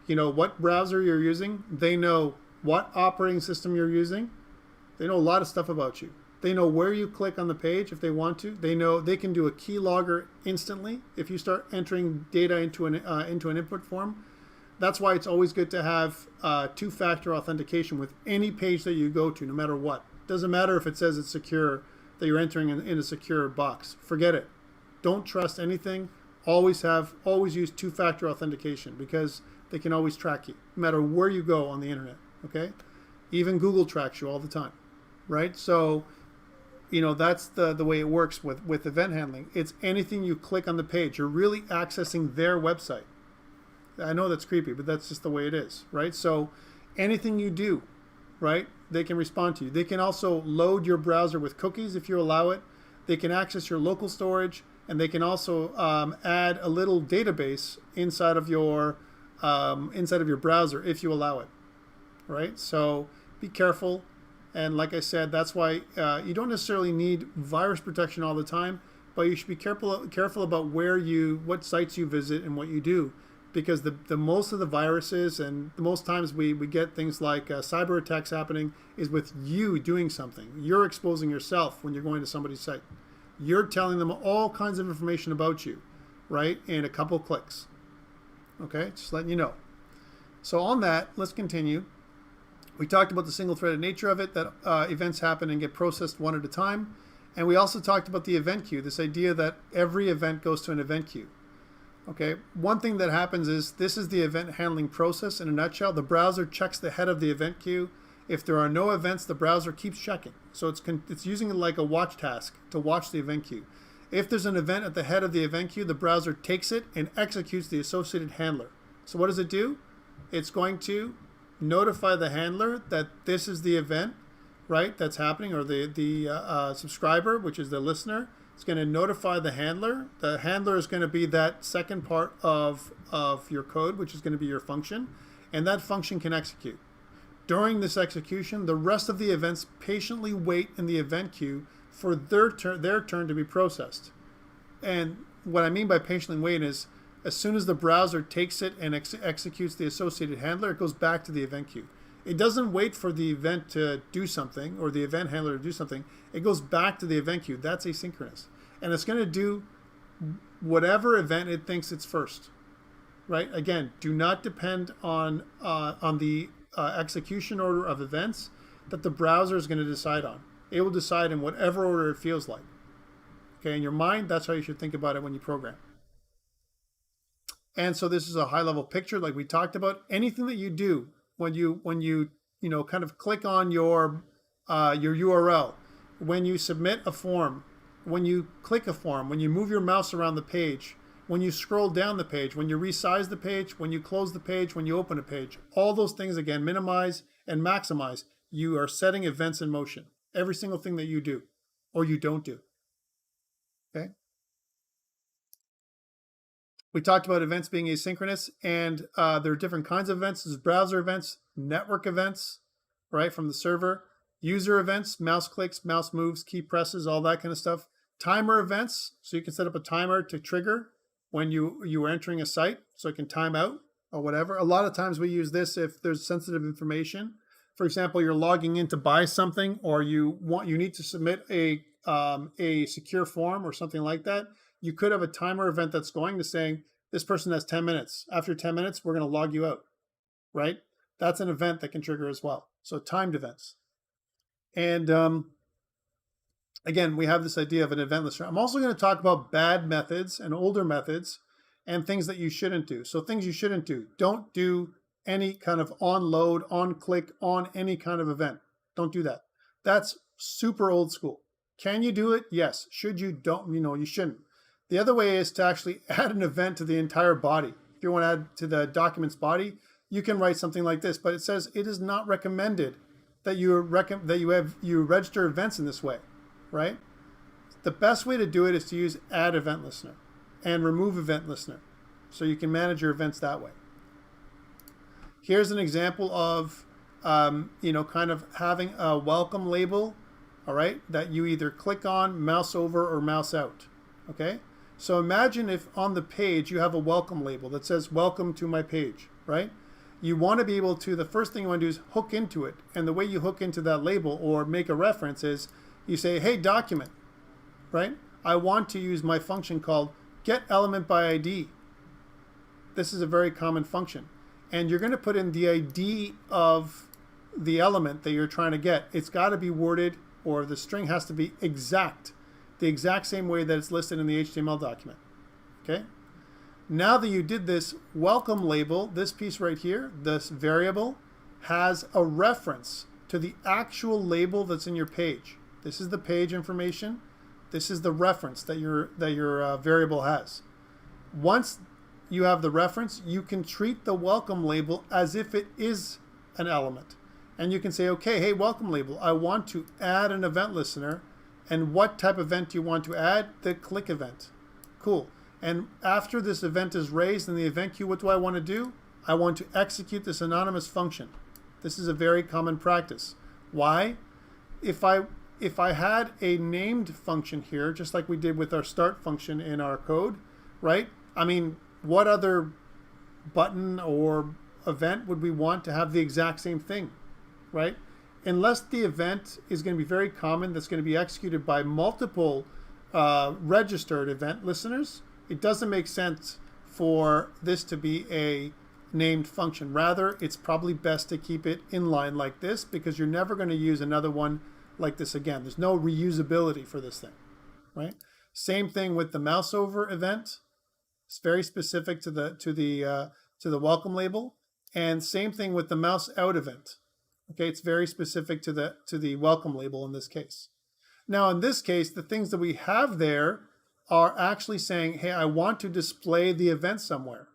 you know what browser you're using. They know what operating system you're using. They know a lot of stuff about you. They know where you click on the page if they want to. They know they can do a keylogger instantly if you start entering data into an input form. That's why it's always good to have two-factor authentication with any page that you go to, no matter what. Doesn't matter if it says it's secure, that you're entering in a secure box. Forget it. Don't trust anything. Always use two-factor authentication because they can always track you, no matter where you go on the internet. Okay, even Google tracks you all the time, right? So, you know, that's the way it works with event handling. It's anything you click on the page. You're really accessing their website. I know that's creepy, but that's just the way it is, right? So anything you do, right, they can respond to you. They can also load your browser with cookies if you allow it. They can access your local storage, and they can also add a little database inside of your browser if you allow it, right? So be careful. And like I said, that's why you don't necessarily need virus protection all the time, but you should be careful about what sites you visit and what you do, because the most of the viruses and the most times we get things like cyber attacks happening is with you doing something. You're exposing yourself when you're going to somebody's site. You're telling them all kinds of information about you, right, in a couple clicks. Okay, just letting you know. So on that, let's continue. We talked about the single-threaded nature of it, that events happen and get processed one at a time. And we also talked about the event queue, this idea that every event goes to an event queue. Okay, one thing that happens is this is the event handling process in a nutshell. The browser checks the head of the event queue. If there are no events, the browser keeps checking. So it's using it like a watch task to watch the event queue. If there's an event at the head of the event queue, the browser takes it and executes the associated handler. So what does it do? It's going to notify the handler that this is the event, right, that's happening, or the subscriber, which is the listener. It's going to notify the handler. The handler is going to be that second part of your code, which is going to be your function, and that function can execute. During this execution, the rest of the events patiently wait in the event queue for their turn to be processed. And what I mean by patiently wait is as soon as the browser takes it and executes the associated handler, it goes back to the event queue. It doesn't wait for the event to do something or the event handler to do something. It goes back to the event queue. That's asynchronous. And it's going to do whatever event it thinks it's first, right? Again, do not depend on the execution order of events that the browser is going to decide on. It will decide in whatever order it feels like. Okay, in your mind, that's how you should think about it when you program. And so this is a high-level picture, like we talked about. Anything that you do when you kind of click on your URL, when you submit a form, when you click a form, when you move your mouse around the page, when you scroll down the page, when you resize the page, when you close the page, when you open a page, all those things, again, minimize and maximize. You are setting events in motion. Every single thing that you do or you don't do. Okay. We talked about events being asynchronous, and there are different kinds of events. There's browser events, network events, right, from the server, user events, mouse clicks, mouse moves, key presses, all that kind of stuff. Timer events, so you can set up a timer to trigger when you are entering a site, so it can time out or whatever. A lot of times we use this if there's sensitive information. For example, you're logging in to buy something, or you need to submit a secure form or something like that. You could have a timer event that's going to saying, this person has 10 minutes. After 10 minutes, we're going to log you out, right? That's an event that can trigger as well. So timed events. And again, we have this idea of an event listener. I'm also going to talk about bad methods and older methods and things that you shouldn't do. So things you shouldn't do. Don't do any kind of on load, on click, on any kind of event. Don't do that. That's super old school. Can you do it? Yes. Should you? Don't. You shouldn't. The other way is to actually add an event to the entire body. If you want to add to the document's body, you can write something like this, but it says it is not recommended that you register events in this way, right? The best way to do it is to use add event listener and remove event listener, so you can manage your events that way. Here's an example of kind of having a welcome label, all right, that you either click on, mouse over, or mouse out. Okay, so imagine if on the page you have a welcome label that says welcome to my page, right? you want to be able to, the first thing you want to do is hook into it. And the way you hook into that label or make a reference is you say, hey, document, right? I want to use my function called getElementById. This is a very common function. And you're going to put in the ID of the element that you're trying to get. It's got to be worded, or the string has to be exact, the exact same way that it's listed in the HTML document. Okay? Now that you did this welcome label, this piece right here, this variable, has a reference to the actual label that's in your page. This is the page information. This is the reference that your variable has. Once you have the reference, you can treat the welcome label as if it is an element. And you can say, okay, hey, welcome label, I want to add an event listener. And what type of event do you want to add? The click event. Cool. And after this event is raised in the event queue, what do I want to do? I want to execute this anonymous function. This is a very common practice. Why? If I had a named function here, just like we did with our start function in our code, right? I mean, what other button or event would we want to have the exact same thing, right? Unless the event is going to be very common, that's going to be executed by multiple registered event listeners, it doesn't make sense for this to be a named function. Rather, it's probably best to keep it inline like this, because you're never going to use another one like this again. There's no reusability for this thing, right? Same thing with the mouse over event. It's very specific to the welcome label, and same thing with the mouse out event. Okay, it's very specific to the welcome label in this case. Now, in this case, the things that we have there are actually saying, hey, I want to display the event somewhere.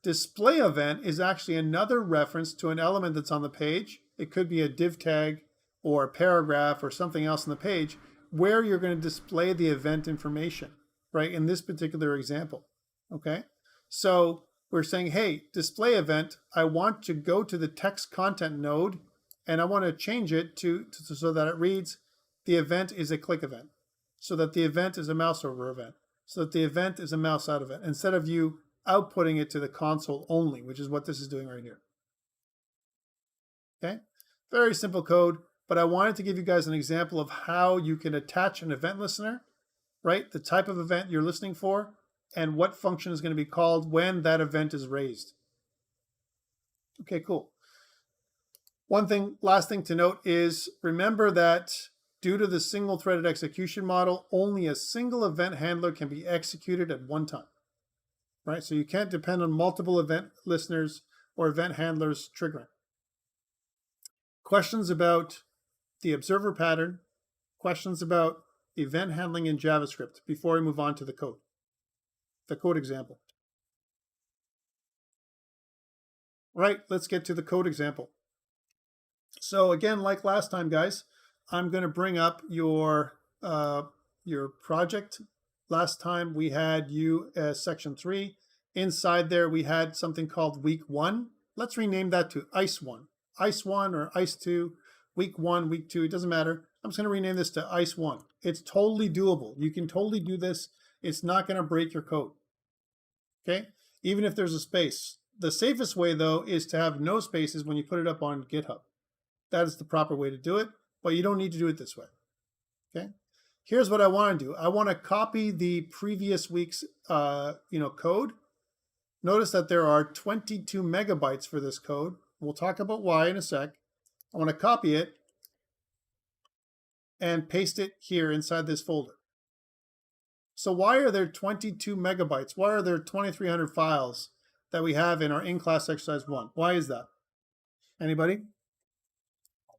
Display event is actually another reference to an element that's on the page. It could be a div tag or a paragraph or something else on the page where you're going to display the event information, right? In this particular example, okay? So we're saying, hey, display event, I want to go to the text content node and I want to change it so that it reads, the event is a click event, so that the event is a mouse over event, so that the event is a mouse out event, instead of you outputting it to the console only, which is what this is doing right here. Okay, very simple code, but I wanted to give you guys an example of how you can attach an event listener, right? The type of event you're listening for, and what function is going to be called when that event is raised. Okay, cool. Last thing to note is, remember that due to the single-threaded execution model, only a single event handler can be executed at one time, right? So you can't depend on multiple event listeners or event handlers triggering. Questions about the observer pattern, questions about event handling in JavaScript before we move on to the code example. Right, let's get to the code example. So again, like last time, guys, I'm going to bring up your project. Last time we had you as section 3. Inside there, we had something called week 1. Let's rename that to ICE1. ICE1 or ICE2, week 1, week 2, it doesn't matter. I'm just going to rename this to ICE1. It's totally doable. You can totally do this. It's not going to break your code. Okay? Even if there's a space. The safest way, though, is to have no spaces when you put it up on GitHub. That is the proper way to do it, but you don't need to do it this way. Okay? Here's what I want to do. I want to copy the previous week's code. Notice that there are 22 megabytes for this code. We'll talk about why in a sec. I want to copy it and paste it here inside this folder. So why are there 22 megabytes? Why are there 2,300 files that we have in our in-class exercise 1? Why is that? Anybody?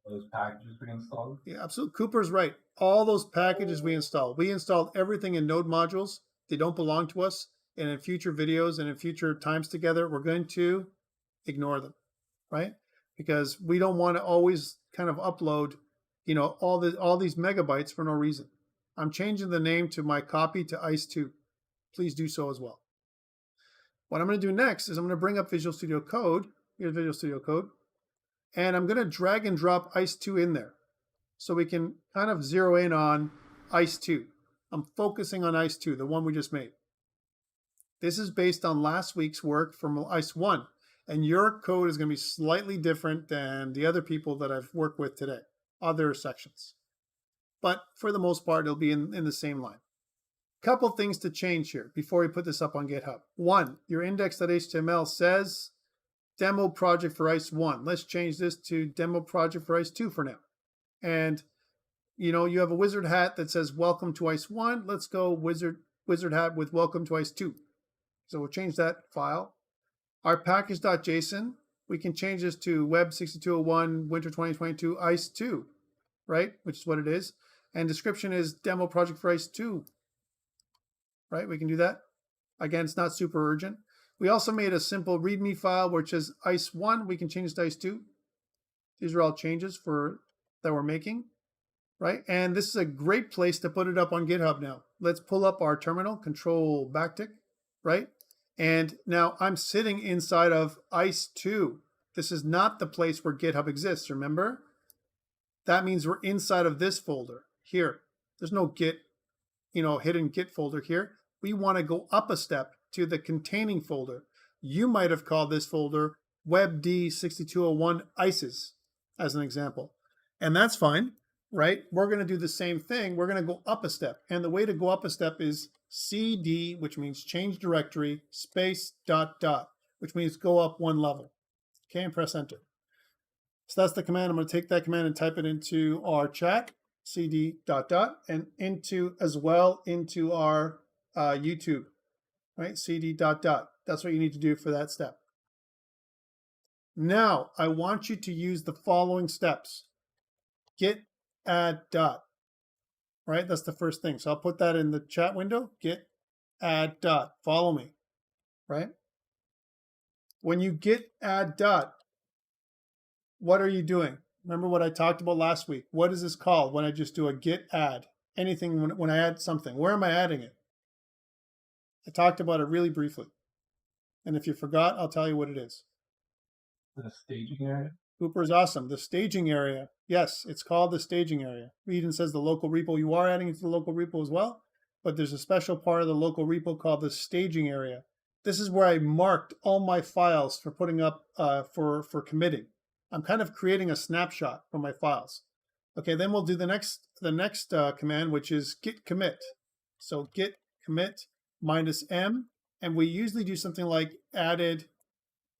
Those packages we installed?
Yeah, absolutely. Cooper's right. All those packages we installed. We installed everything in node modules. They don't belong to us. And in future videos and in future times together, we're going to ignore them, right? Because we don't want to always kind of upload, all these megabytes for no reason. I'm changing the name to my copy to ICE2. Please do so as well. What I'm going to do next is I'm going to bring up Visual Studio Code. Here's Visual Studio Code. And I'm going to drag and drop ICE2 in there so we can kind of zero in on ICE2. I'm focusing on ICE2, the one we just made. This is based on last week's work from ICE1. And your code is going to be slightly different than the other people that I've worked with today, other sections. But for the most part, it'll be in the same line. Couple things to change here before we put this up on GitHub. One, your index.html says demo project for ICE1. Let's change this to demo project for ICE2 for now. And you have a wizard hat that says welcome to ICE1. Let's go wizard hat with welcome to ICE2. So we'll change that file. Our package.json, we can change this to WEBD6201 winter 2022 ICE2, right? Which is what it is. And description is demo project for ICE2, right? We can do that. Again, it's not super urgent. We also made a simple README file which says ICE1. We can change this to ICE2. These are all changes that we're making, right? And this is a great place to put it up on GitHub now. Let's pull up our terminal, control backtick, right? And now I'm sitting inside of ICE2. This is not the place where GitHub exists, remember? That means we're inside of this folder here. There's no Git, hidden Git folder here. We want to go up a step to the containing folder. You might have called this folder WEBD6201 ICES as an example. And that's fine, right? We're going to do the same thing. We're going to go up a step. And the way to go up a step is CD, which means change directory, space, ... which means go up one level. Okay, and press enter. So that's the command. I'm going to take that command and type it into our chat, CD ... and into our YouTube, right? CD ... That's what you need to do for that step. Now, I want you to use the following steps. Git add dot, right? That's the first thing. So I'll put that in the chat window. Git add dot. Follow me, right? When you git add dot, what are you doing? Remember what I talked about last week. What is this called when I just do a git add? Anything when I add something. Where am I adding it? I talked about it really briefly. And if you forgot, I'll tell you what it is.
The staging area?
Cooper is awesome. The staging area. Yes, it's called the staging area. It even says the local repo. You are adding it to the local repo as well, but there's a special part of the local repo called the staging area. This is where I marked all my files for putting up for committing. I'm kind of creating a snapshot for my files. Okay, then we'll do the next command, which is git commit. So git commit -m, and we usually do something like added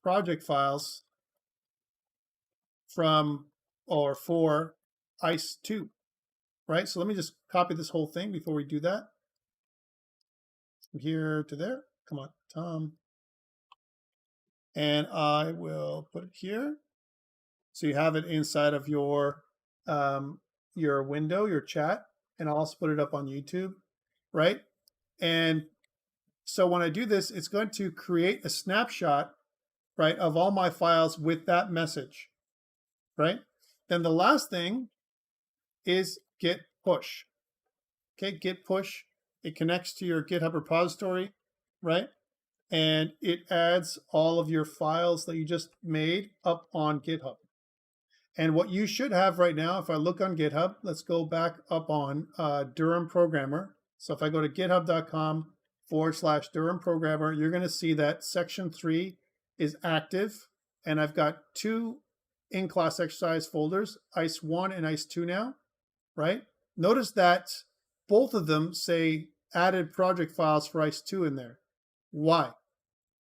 project files from or for ICE2, right? So let me just copy this whole thing before we do that. From here to there. Come on, Tom. And I will put it here. So you have it inside of your window, your chat, and I'll also put it up on YouTube, right? And so when I do this, it's going to create a snapshot, right, of all my files with that message, right? Then the last thing is Git Push. Okay, Git Push, it connects to your GitHub repository, right? And it adds all of your files that you just made up on GitHub. And what you should have right now, if I look on GitHub, let's go back up on Durham Programmer. So if I go to github.com/Durham Programmer, you're going to see that section 3 is active. And I've got 2 in-class exercise folders, ICE1 and ICE2 now, right? Notice that both of them say added project files for ICE2 in there. Why?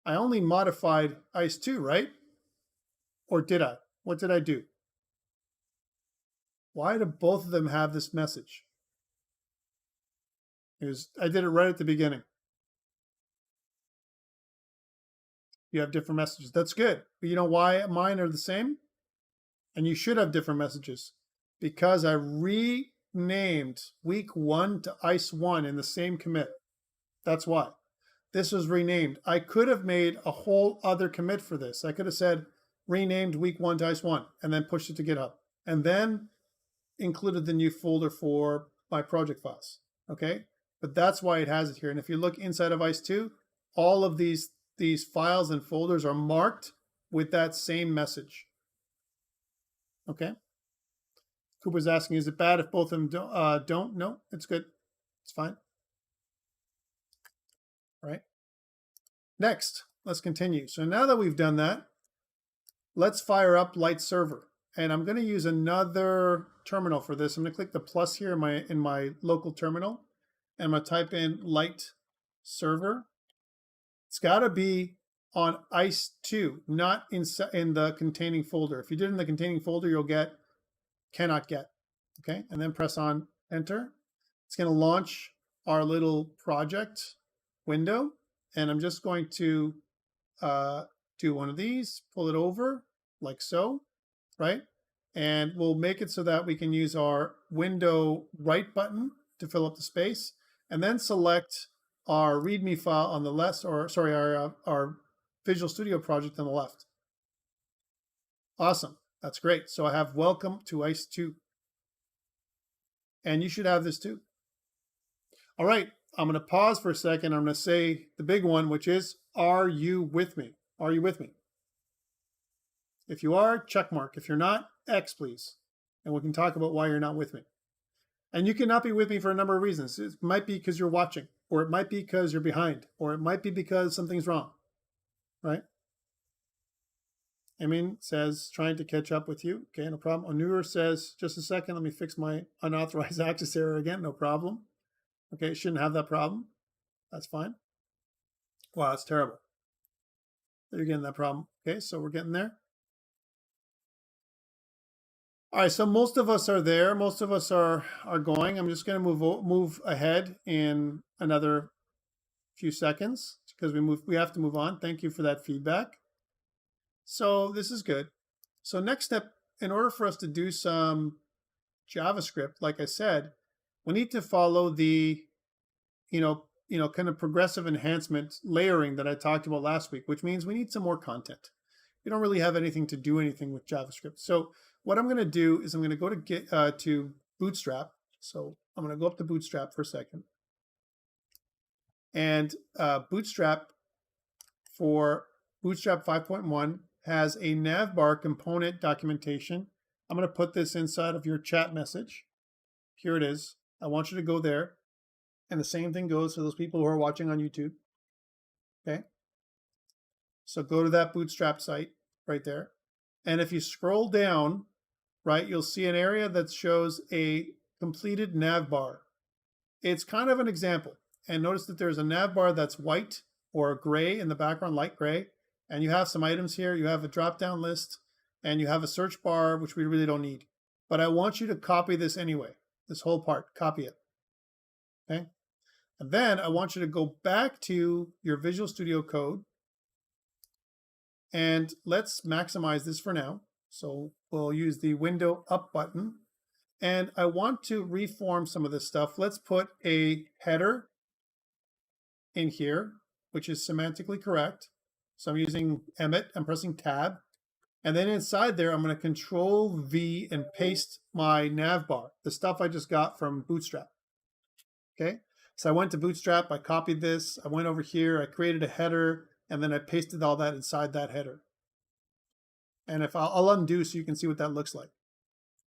I only modified ICE2, right? Or did I? What did I do? Why do both of them have this message? I did it right at the beginning. You have different messages. That's good. But you know why mine are the same? And you should have different messages. Because I renamed week 1 to ICE1 in the same commit. That's why. This was renamed. I could have made a whole other commit for this. I could have said renamed week 1 to ICE1 and then pushed it to GitHub. And then included the new folder for my project files, okay? But that's why it has it here. And if you look inside of ICE2, all of these files and folders are marked with that same message, okay? Cooper's asking, is it bad if both of them don't? No, it's good. It's fine. All right. Next, let's continue. So now that we've done that, let's fire up Light Server. And I'm going to use another terminal for this. I'm going to click the plus here in my local terminal. And I'm going to type in Light Server. It's got to be on ICE2, not in the containing folder. If you did it in the containing folder, you'll get cannot get. Okay, and then press on Enter. It's going to launch our little project window. And I'm just going to do one of these, pull it over like so, right? And we'll make it so that we can use our window right button to fill up the space, and then select our README file on the left, or sorry, our Visual Studio project on the left. Awesome, that's great. So I have welcome to ICE 2. And you should have this too. All right, I'm going to pause for a second. I'm going to say the big one, which is, are you with me? Are you with me? If you are, check mark. If you're not, X, please. And we can talk about why you're not with me. And you cannot be with me for a number of reasons. It might be because you're watching, or it might be because you're behind, or it might be because something's wrong, right? Emin says, trying to catch up with you. Okay, no problem. Onur says, just a second, let me fix my unauthorized access error again. No problem. Okay, shouldn't have that problem. That's fine. Wow, that's terrible. You're getting that problem. Okay, so we're getting there. All right, so most of us are there. Most of us are going. I'm just going to move ahead in another few seconds because we have to move on. Thank you for that feedback. So this is good. So next step, in order for us to do some JavaScript, like I said, we need to follow the, kind of progressive enhancement layering that I talked about last week, which means we need some more content. We don't really have anything to do anything with JavaScript. So what I'm going to do is I'm going to go to Bootstrap. So I'm going to go up to Bootstrap for a second. And Bootstrap for Bootstrap 5.1 has a navbar component documentation. I'm going to put this inside of your chat message. Here it is. I want you to go there. And the same thing goes for those people who are watching on YouTube. Okay. So go to that Bootstrap site right there. And if you scroll down, right, you'll see an area that shows a completed nav bar. It's kind of an example. And notice that there's a nav bar that's white or gray in the background, light gray. And you have some items here. You have a drop-down list, and you have a search bar, which we really don't need. But I want you to copy this anyway, this whole part, copy it. Okay. And then I want you to go back to your Visual Studio Code. And let's maximize this for now. So we'll use the window up button. And I want to reform some of this stuff. Let's put a header in here, which is semantically correct. So I'm using Emmet, I'm pressing tab. And then inside there, I'm going to Control V and paste my nav bar, the stuff I just got from Bootstrap. Okay, so I went to Bootstrap, I copied this, I went over here, I created a header, and then I pasted all that inside that header. And if I'll undo so you can see what that looks like.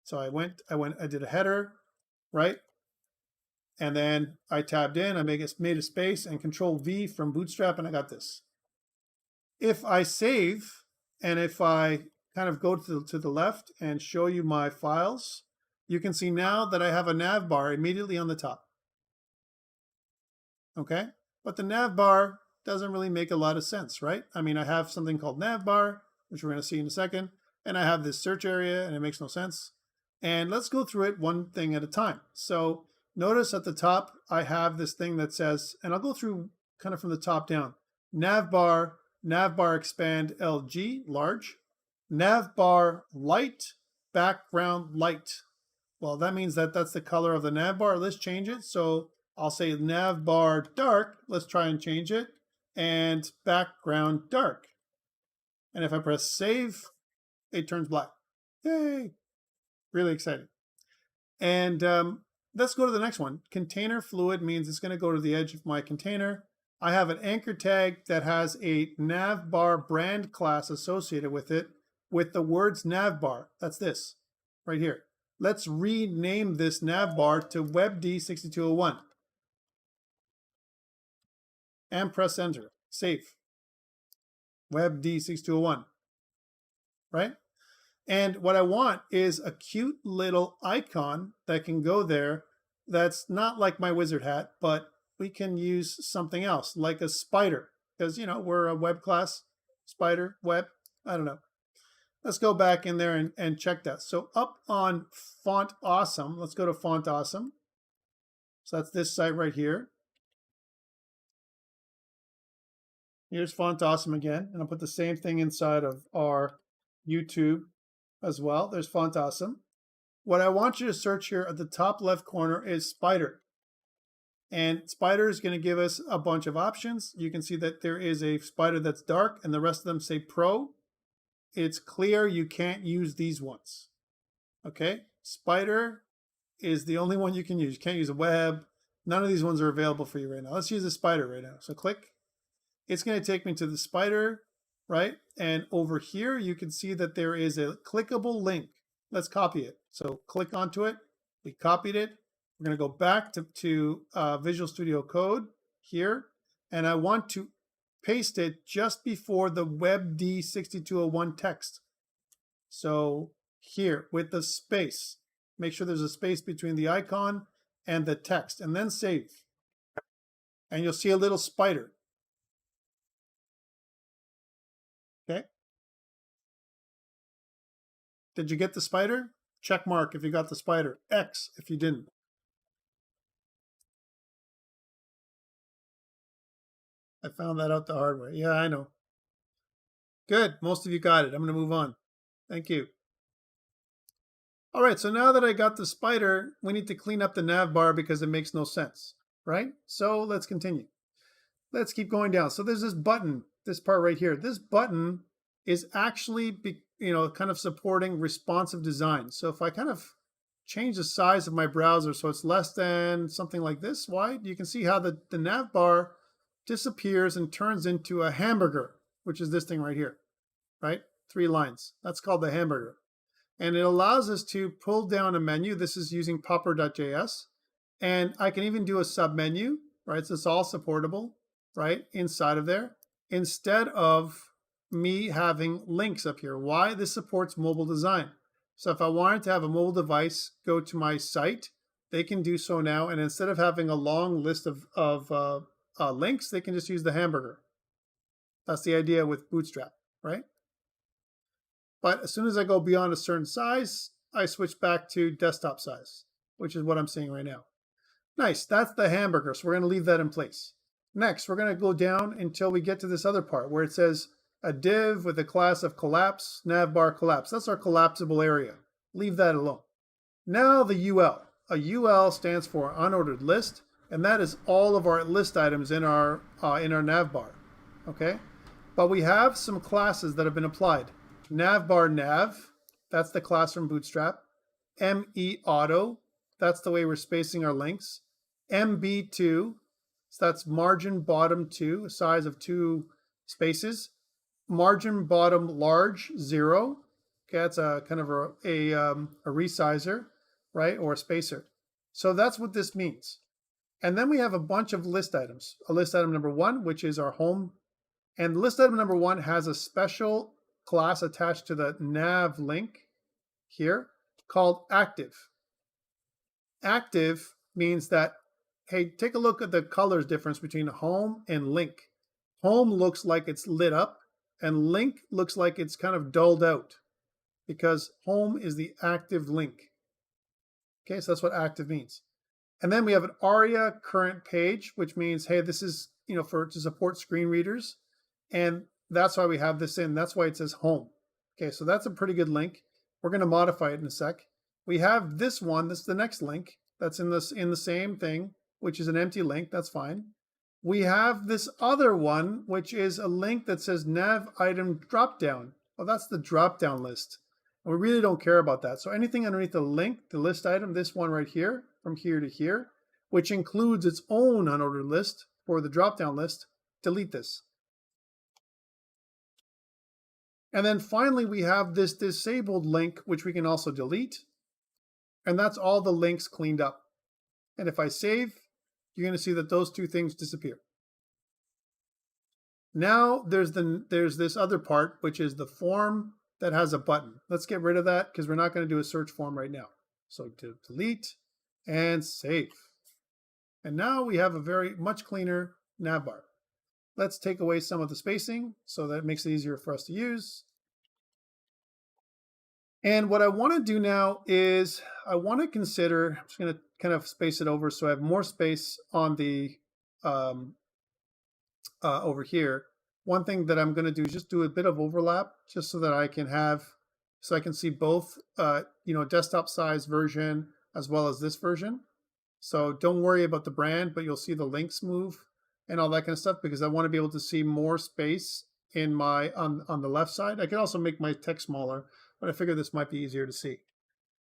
So I did a header, right? And then I tabbed in, I made a space and Control V from Bootstrap, and I got this. If I save, and if I kind of go to the left and show you my files, you can see now that I have a nav bar immediately on the top. Okay, but the nav bar doesn't really make a lot of sense, right? I mean, I have something called nav bar, which we're going to see in a second, and I have this search area, and it makes no sense. And let's go through it one thing at a time. So notice at the top, I have this thing that says, and I'll go through kind of from the top down, nav bar expand LG, large, nav bar light, background light. Well, that means that that's the color of the nav bar. Let's change it. So I'll say nav bar dark. Let's try and change it. And background dark. And if I press save, it turns black. Yay! Really exciting. And let's go to the next one. Container fluid means it's going to go to the edge of my container. I have an anchor tag that has a navbar brand class associated with it with the words navbar. That's this right here. Let's rename this navbar to WEBD6201 and press enter. Save. WEBD6201. right? And what I want is a cute little icon that can go there that's not like my wizard hat, but we can use something else, like a spider, because, you know, we're a web class, spider, web, I don't know. Let's go back in there and check that. So up on Font Awesome, let's go to Font Awesome. So that's this site right here. Here's Font Awesome again, and I'll put the same thing inside of our YouTube as well. There's Font Awesome. What I want you to search here at the top left corner is Spider. And Spider is going to give us a bunch of options. You can see that there is a Spider that's dark and the rest of them say Pro. It's clear you can't use these ones. Okay, Spider is the only one you can use. You can't use a web. None of these ones are available for you right now. Let's use a Spider right now. So click. It's going to take me to the Spider, right? And over here, you can see that there is a clickable link. Let's copy it. So click onto it. We copied it. We're going to go back to Visual Studio Code here. And I want to paste it just before the WEBD6201 text. So here with the space, make sure there's a space between the icon and the text, and then save. And you'll see a little spider. Okay. Did you get the spider? Check mark if you got the spider. X if you didn't. I found that out the hard way. Yeah, I know. Good. Most of you got it. I'm going to move on. Thank you. All right. So now that I got the spider, we need to clean up the nav bar because it makes no sense, right? So let's continue. Let's keep going down. So there's this button, this part right here. This button is actually, kind of supporting responsive design. So if I kind of change the size of my browser so it's less than something like this wide, you can see how the nav bar disappears and turns into a hamburger, which is this thing right here, right? 3 lines. That's called the hamburger. And it allows us to pull down a menu. This is using popper.js. And I can even do a submenu, right? So it's all supportable, right? Inside of there, instead of me having links up here. Why? This supports mobile design. So if I wanted to have a mobile device go to my site, they can do so now. And instead of having a long list of links, they can just use the hamburger. That's the idea with Bootstrap, right? But as soon as I go beyond a certain size, I switch back to desktop size, which is what I'm seeing right now. Nice, that's the hamburger, so we're going to leave that in place. Next, we're going to go down until we get to this other part where it says a div with a class of collapse, navbar collapse. That's our collapsible area. Leave that alone. Now the UL. A UL stands for unordered list, and that is all of our list items in our navbar. Okay, but we have some classes that have been applied. Navbar nav, that's the class from Bootstrap. ME auto, that's the way we're spacing our links. MB2, so that's margin bottom 2, a size of 2 spaces. Margin bottom large 0. Okay, that's a kind of a resizer, right, or a spacer. So that's what this means. And then we have a bunch of list items. A list item number 1, which is our home. And list item number 1 has a special class attached to the nav link here called active. Active means that, hey, take a look at the colors difference between home and link. Home looks like it's lit up, and link looks like it's kind of dulled out because home is the active link. Okay, so that's what active means. And then we have an ARIA current page, which means, hey, this is, to support screen readers. And that's why we have this in. That's why it says home. Okay, so that's a pretty good link. We're going to modify it in a sec. We have this one. This is the next link. That's in the same thing, which is an empty link. That's fine. We have this other one, which is a link that says nav item dropdown. Well, that's the dropdown list. And we really don't care about that. So anything underneath the link, the list item, this one right here, from here to here, which includes its own unordered list for the dropdown list, delete this. And then finally, we have this disabled link, which we can also delete. And that's all the links cleaned up. And if I save, you're going to see that those 2 things disappear. Now there's this other part, which is the form that has a button. Let's get rid of that because we're not going to do a search form right now. So to delete and save. And now we have a very much cleaner nav bar. Let's take away some of the spacing so that it makes it easier for us to use. And what I want to do now is I want to consider, I'm just going to kind of space it over so I have more space on the over here. One thing that I'm going to do is just do a bit of overlap just so that I can have, so I can see both, desktop size version as well as this version. So don't worry about the brand, but you'll see the links move and all that kind of stuff because I want to be able to see more space in my on the left side. I can also make my text smaller, but I figure this might be easier to see.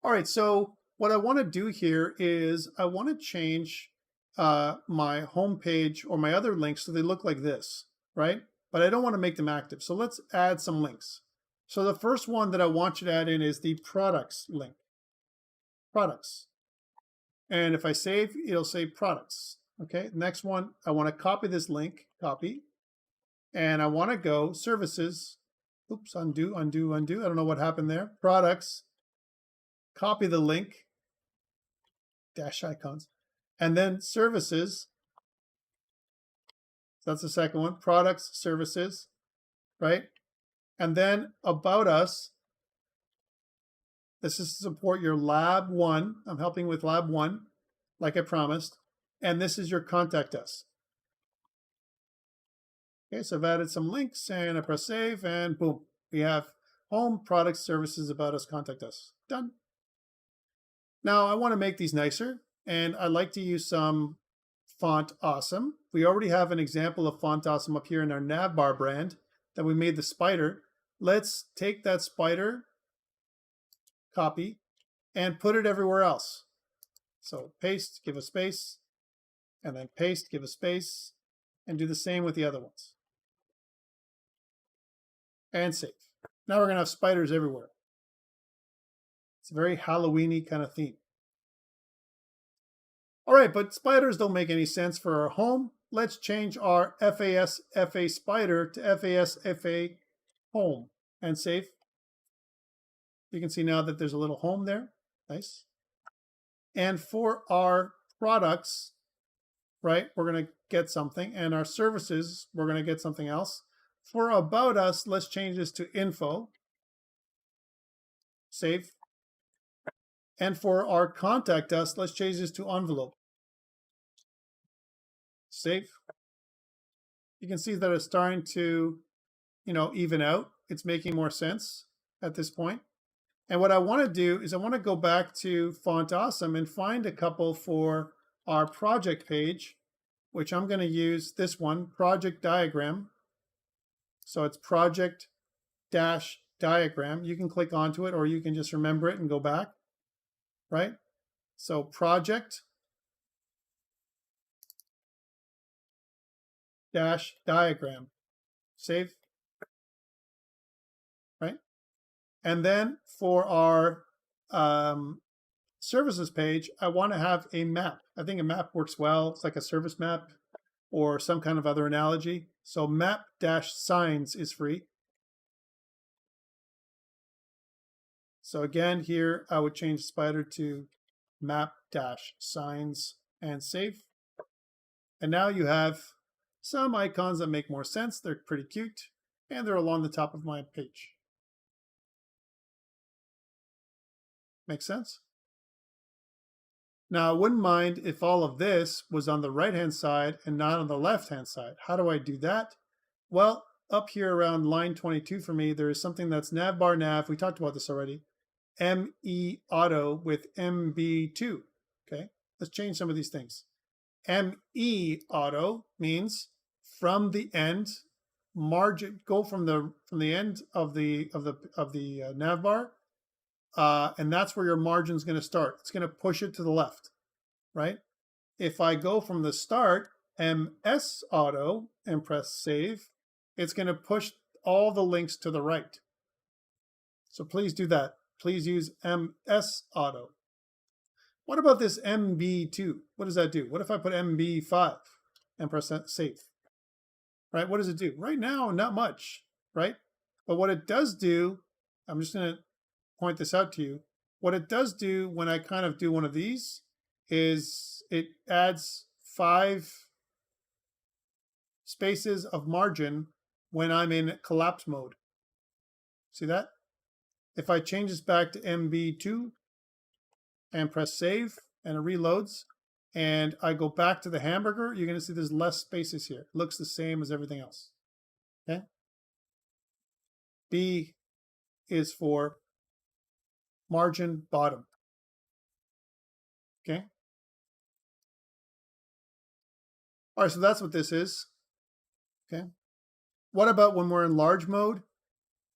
All right, so what I want to do here is I want to change my home page or my other links so they look like this, right? But I don't want to make them active. So let's add some links. So the first one that I want you to add in is the products link. Products. And if I save, it'll say products. Okay, next one, I want to copy this link, copy. And I want to go services. Oops, undo, undo, undo. I don't know what happened there. Products. Copy the link. Dash icons. And then services. So that's the second one. Products, services, right? And then about us. This is to support your lab 1. I'm helping with lab 1, like I promised. And this is your contact us. Okay, so I've added some links and I press save and boom. We have home, products, services, about us, contact us. Done. Now I want to make these nicer and I like to use some Font Awesome. We already have an example of Font Awesome up here in our Navbar brand that we made the spider. Let's take that spider, copy, and put it everywhere else. So paste, give a space, and then paste, give a space, and do the same with the other ones. And save. Now we're going to have spiders everywhere. It's a very Halloween-y kind of theme. All right, but spiders don't make any sense for our home. Let's change our FAS FA spider to FAS FA home and save. You can see now that there's a little home there. Nice. And for our products, right, we're going to get something. And our services, we're going to get something else. For about us, let's change this to info. Save. And for our contact us, let's change this to envelope. Save. You can see that it's starting to, even out. It's making more sense at this point. And what I want to do is I want to go back to Font Awesome and find a couple for our project page, which I'm going to use this one, project diagram. So it's project dash diagram. You can click onto it or you can just remember it and go back, right? So project dash diagram. Save, right? And then for our services page, I want to have a map. I think a map works well. It's like a service map or some kind of other analogy. So map-signs is free. So again, here I would change spider to map-signs and save. And now you have some icons that make more sense. They're pretty cute and they're along the top of my page. Make sense? Now, I wouldn't mind if all of this was on the right-hand side and not on the left-hand side. How do I do that? Well, up here around line 22 for me, there is something that's navbar nav. We talked about this already. ME auto with MB2. Okay, let's change some of these things. ME auto means from the end margin, go from the end of the nav bar. And that's where your margin is going to start. It's going to push it to the left, right? If I go from the start, MS auto, and press save, it's going to push all the links to the right. So please do that. Please use MS auto. What about this MB2? What does that do? What if I put MB5 and press save? Right? What does it do? Right now, not much, right? But what it does do I'm just going to point this out to you. What it does do when I kind of do one of these is it adds 5 spaces of margin when I'm in collapse mode. See that? If I change this back to MB2 and press save and it reloads and I go back to the hamburger, you're going to see there's less spaces here. It looks the same as everything else. Okay. B is for margin bottom. Okay. All right, so that's what this is. Okay. What about when we're in large mode?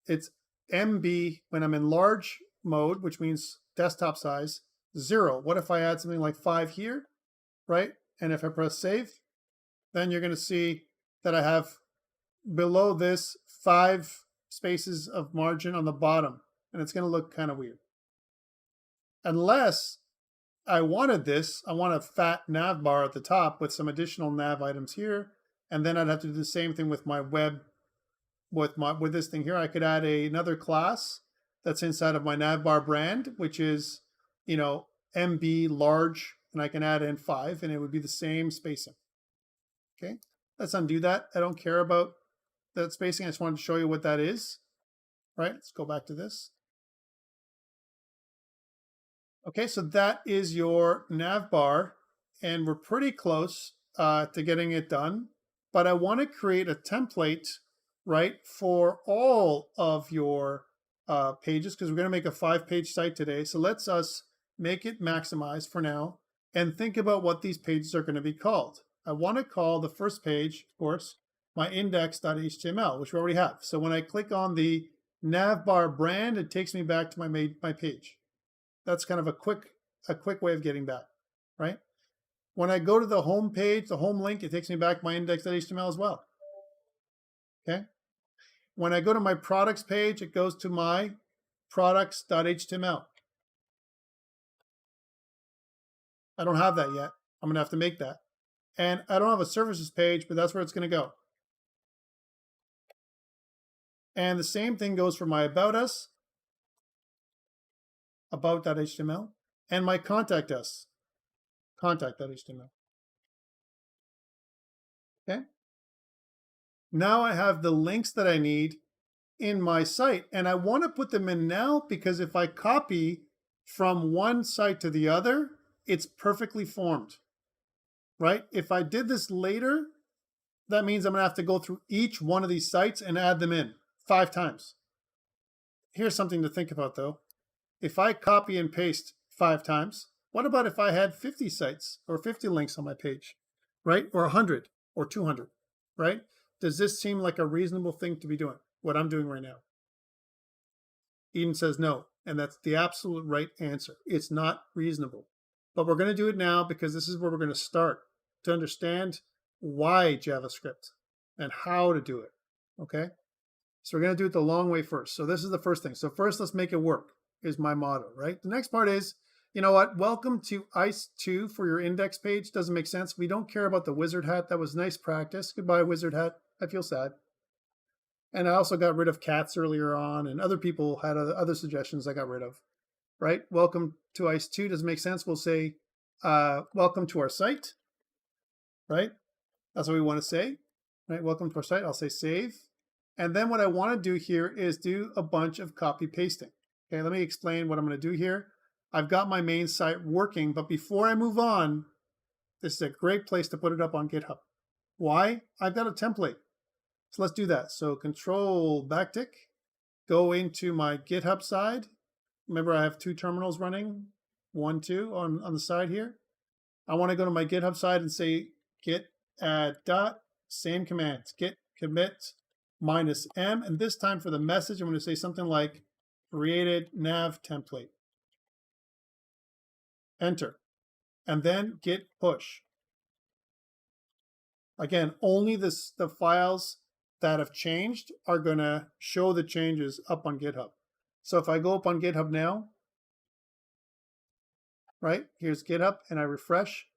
It's MB when I'm in large mode, which means desktop size, 0. What if I add something like 5 here, right? And if I press save, then you're going to see that I have below this 5 spaces of margin on the bottom, and it's going to look kind of weird. Unless I wanted this, I want a fat nav bar at the top with some additional nav items here, and then I'd have to do the same thing with my web. With this thing here, I could add another class that's inside of my navbar brand, which is, MB large, and I can add in 5, and it would be the same spacing. Okay, let's undo that. I don't care about that spacing. I just wanted to show you what that is. Right, let's go back to this. Okay, so that is your nav bar, and we're pretty close to getting it done. But I want to create a template, right, for all of your pages, because we're going to make a 5-page site today. So let's make it maximized for now and think about what these pages are going to be called. I want to call the first page, of course, my index.html, which we already have. So when I click on the navbar brand, it takes me back to my page. That's kind of a quick way of getting back, right? When I go to the home page, the home link, it takes me back to my index.html as well. Okay. When I go to my products page, it goes to my products.html. I don't have that yet. I'm going to have to make that. And I don't have a services page, but that's where it's going to go. And the same thing goes for my about us, about.html, and my contact us, contact.html. Okay. Now I have the links that I need in my site, and I want to put them in now because if I copy from one site to the other, it's perfectly formed, right? If I did this later, that means I'm going to have to go through each one of these sites and add them in 5 times. Here's something to think about, though. If I copy and paste 5 times, what about if I had 50 sites or 50 links on my page, right? Or 100 or 200, right? Does this seem like a reasonable thing to be doing, what I'm doing right now? Eden says no, and that's the absolute right answer. It's not reasonable. But we're going to do it now because this is where we're going to start to understand why JavaScript and how to do it, okay? So we're going to do it the long way first. So this is the first thing. So first, let's make it work is my motto, right? The next part is, you know what? Welcome to ICE2 for your index page. Doesn't make sense. We don't care about the wizard hat. That was nice practice. Goodbye, wizard hat. I feel sad. And I also got rid of cats earlier on, and other people had other suggestions I got rid of, right? Welcome to ICE2 doesn't make sense. We'll say, welcome to our site, right? That's what we want to say, right? Welcome to our site. I'll say save. And then what I want to do here is do a bunch of copy pasting. Okay, let me explain what I'm going to do here. I've got my main site working, but before I move on, this is a great place to put it up on GitHub. Why? I've got a template. So let's do that. So control backtick, go into my GitHub side. Remember, I have 2 terminals running, 1, 2 on the side here. I want to go to my GitHub side and say git add dot, same commands, git commit -m. And this time for the message, I'm going to say something like created nav template. Enter. And then git push. Again, only the files that have changed are going to show the changes up on GitHub. So if I go up on GitHub now, right, here's GitHub, and I refresh,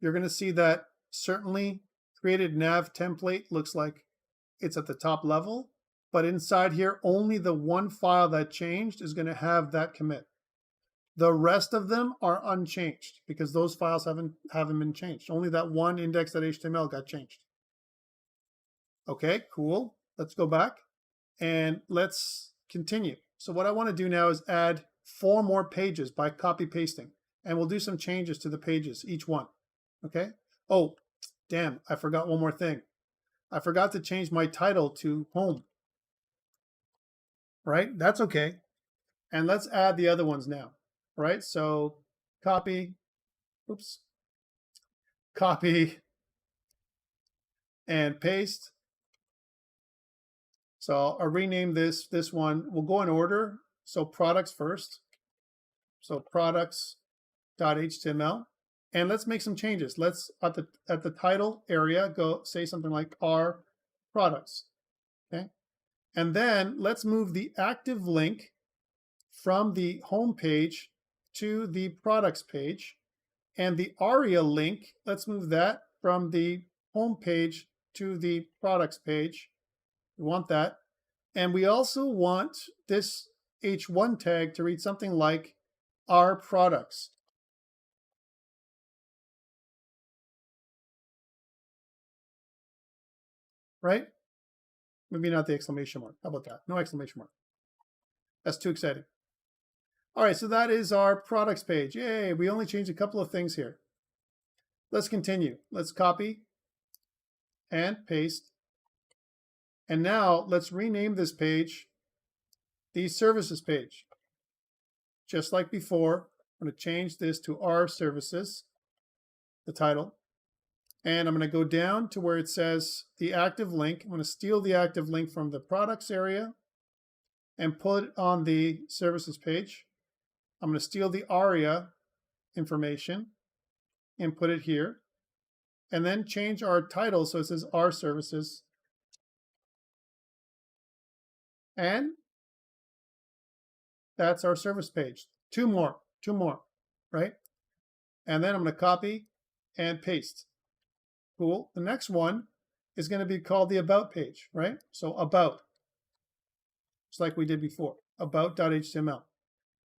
you're going to see that certainly created nav template looks like it's at the top level. but inside here, only the one file that changed is going to have that commit. The rest of them are unchanged because those files haven't been changed. Only that one index.html got changed. Okay, cool. Let's go back and let's continue. So what I want to do now is add 4 more pages by copy pasting, and we'll do some changes to the pages, each one. Okay. Oh, damn, I forgot one more thing. I forgot to change my title to home. Right? That's okay. And let's add the other ones now. Right? So copy, oops, copy and paste. So I'll rename this one. We'll go in order. So products first. So products.html. And let's make some changes. Let's at the title area go say something like our products. Okay. And then let's move the active link from the home page to the products page. And the ARIA link, let's move that from the home page to the products page. We want that. And we also want this H1 tag to read something like our products. Right? Maybe not the exclamation mark. How about that? No exclamation mark. That's too exciting. All right, so that is our products page. Yay, we only changed a couple of things here. Let's continue. Let's copy and paste. And now let's rename this page the services page. Just like before, I'm going to change this to our services, the title. And I'm going to go down to where it says the active link. I'm going to steal the active link from the products area and put it on the services page. I'm going to steal the ARIA information and put it here. And then change our title so it says our services. And that's our service page. Two more, right? And then I'm going to copy and paste. Cool. The next one is going to be called the about page, right? So about, just like we did before, about.html.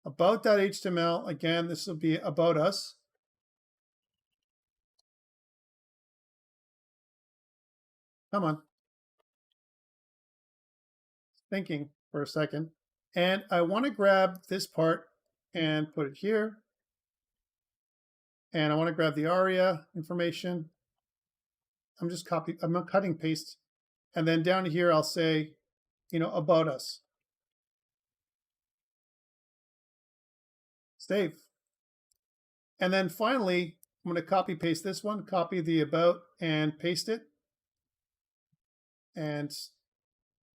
About.html, again, this will be about us. Come on. Thinking for a second. And I want to grab this part and put it here. And I want to grab the ARIA information. I'm cutting paste. And then down here, I'll say, about us. Save. And then finally, I'm going to copy paste this one, copy the about and paste it. And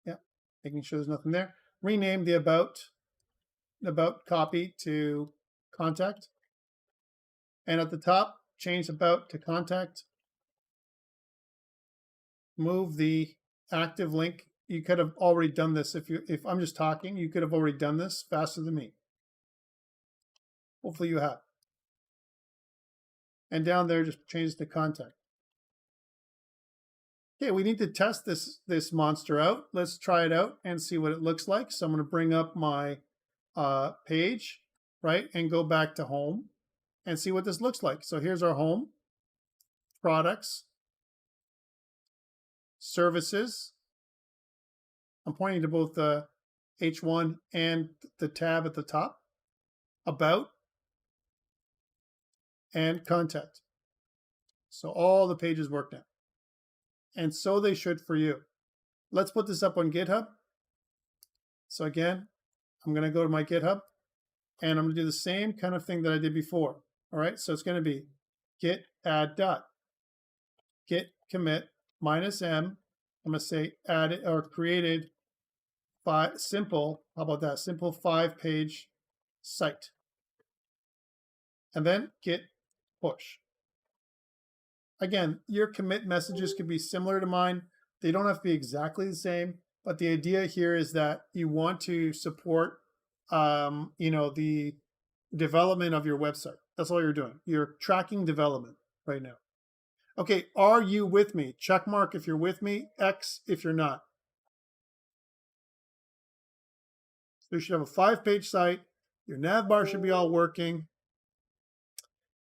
yeah, making sure there's nothing there. Rename the about copy to contact. And at the top, change about to contact. Move the active link. You could have already done this. If I'm just talking, you could have already done this faster than me. Hopefully you have. And down there, just change it to contact. Okay, we need to test this monster out. Let's try it out and see what it looks like. So I'm going to bring up my page, right, and go back to home and see what this looks like. So here's our home, products, services. I'm pointing to both the H1 and the tab at the top, about, and contact. So all the pages work now. And so they should for you. Let's put this up on GitHub. So again, I'm going to go to my GitHub, and I'm going to do the same kind of thing that I did before. All right, so it's going to be git add dot, git commit -m. I'm going to say added or created simple, how about that? Simple 5-page site. And then git push. Again, your commit messages could be similar to mine. They don't have to be exactly the same, but the idea here is that you want to support, the development of your website. That's all you're doing. You're tracking development right now. Okay, are you with me? Check mark if you're with me, X if you're not. So you should have a 5-page site. Your nav bar should be all working.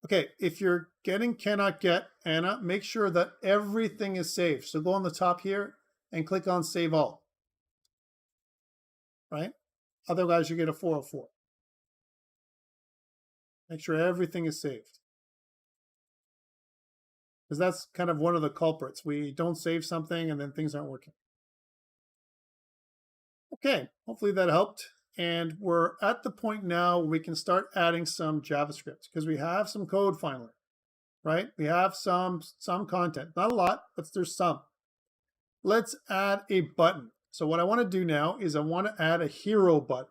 Okay, if you're getting cannot get, Anna, make sure that everything is saved. So go on the top here and click on Save All, right? Otherwise, you get a 404. Make sure everything is saved. Because that's kind of one of the culprits. We don't save something and then things aren't working. Okay, hopefully that helped. And we're at the point now where we can start adding some JavaScript because we have some code finally, right? We have some content, not a lot, but there's some. Let's add a button. So what I want to do now is I want to add a hero button.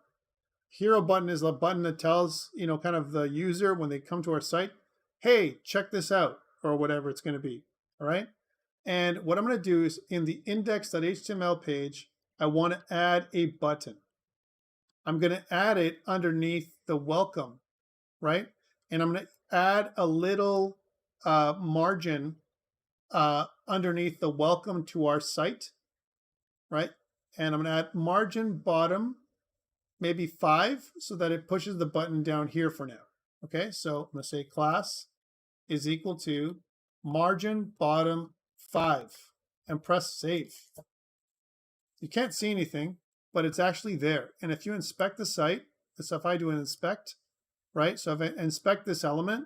Hero button is a button that tells, kind of the user when they come to our site, hey, check this out, or whatever it's going to be, all right? And what I'm going to do is in the index.html page, I want to add a button. I'm going to add it underneath the welcome, right? And I'm going to add a little margin underneath the welcome to our site, right? And I'm going to add margin bottom, maybe 5, so that it pushes the button down here for now. Okay, so I'm going to say class is equal to margin bottom 5 and press save. You can't see anything, but it's actually there. And if you inspect the site, so if I do an inspect, right? So if I inspect this element,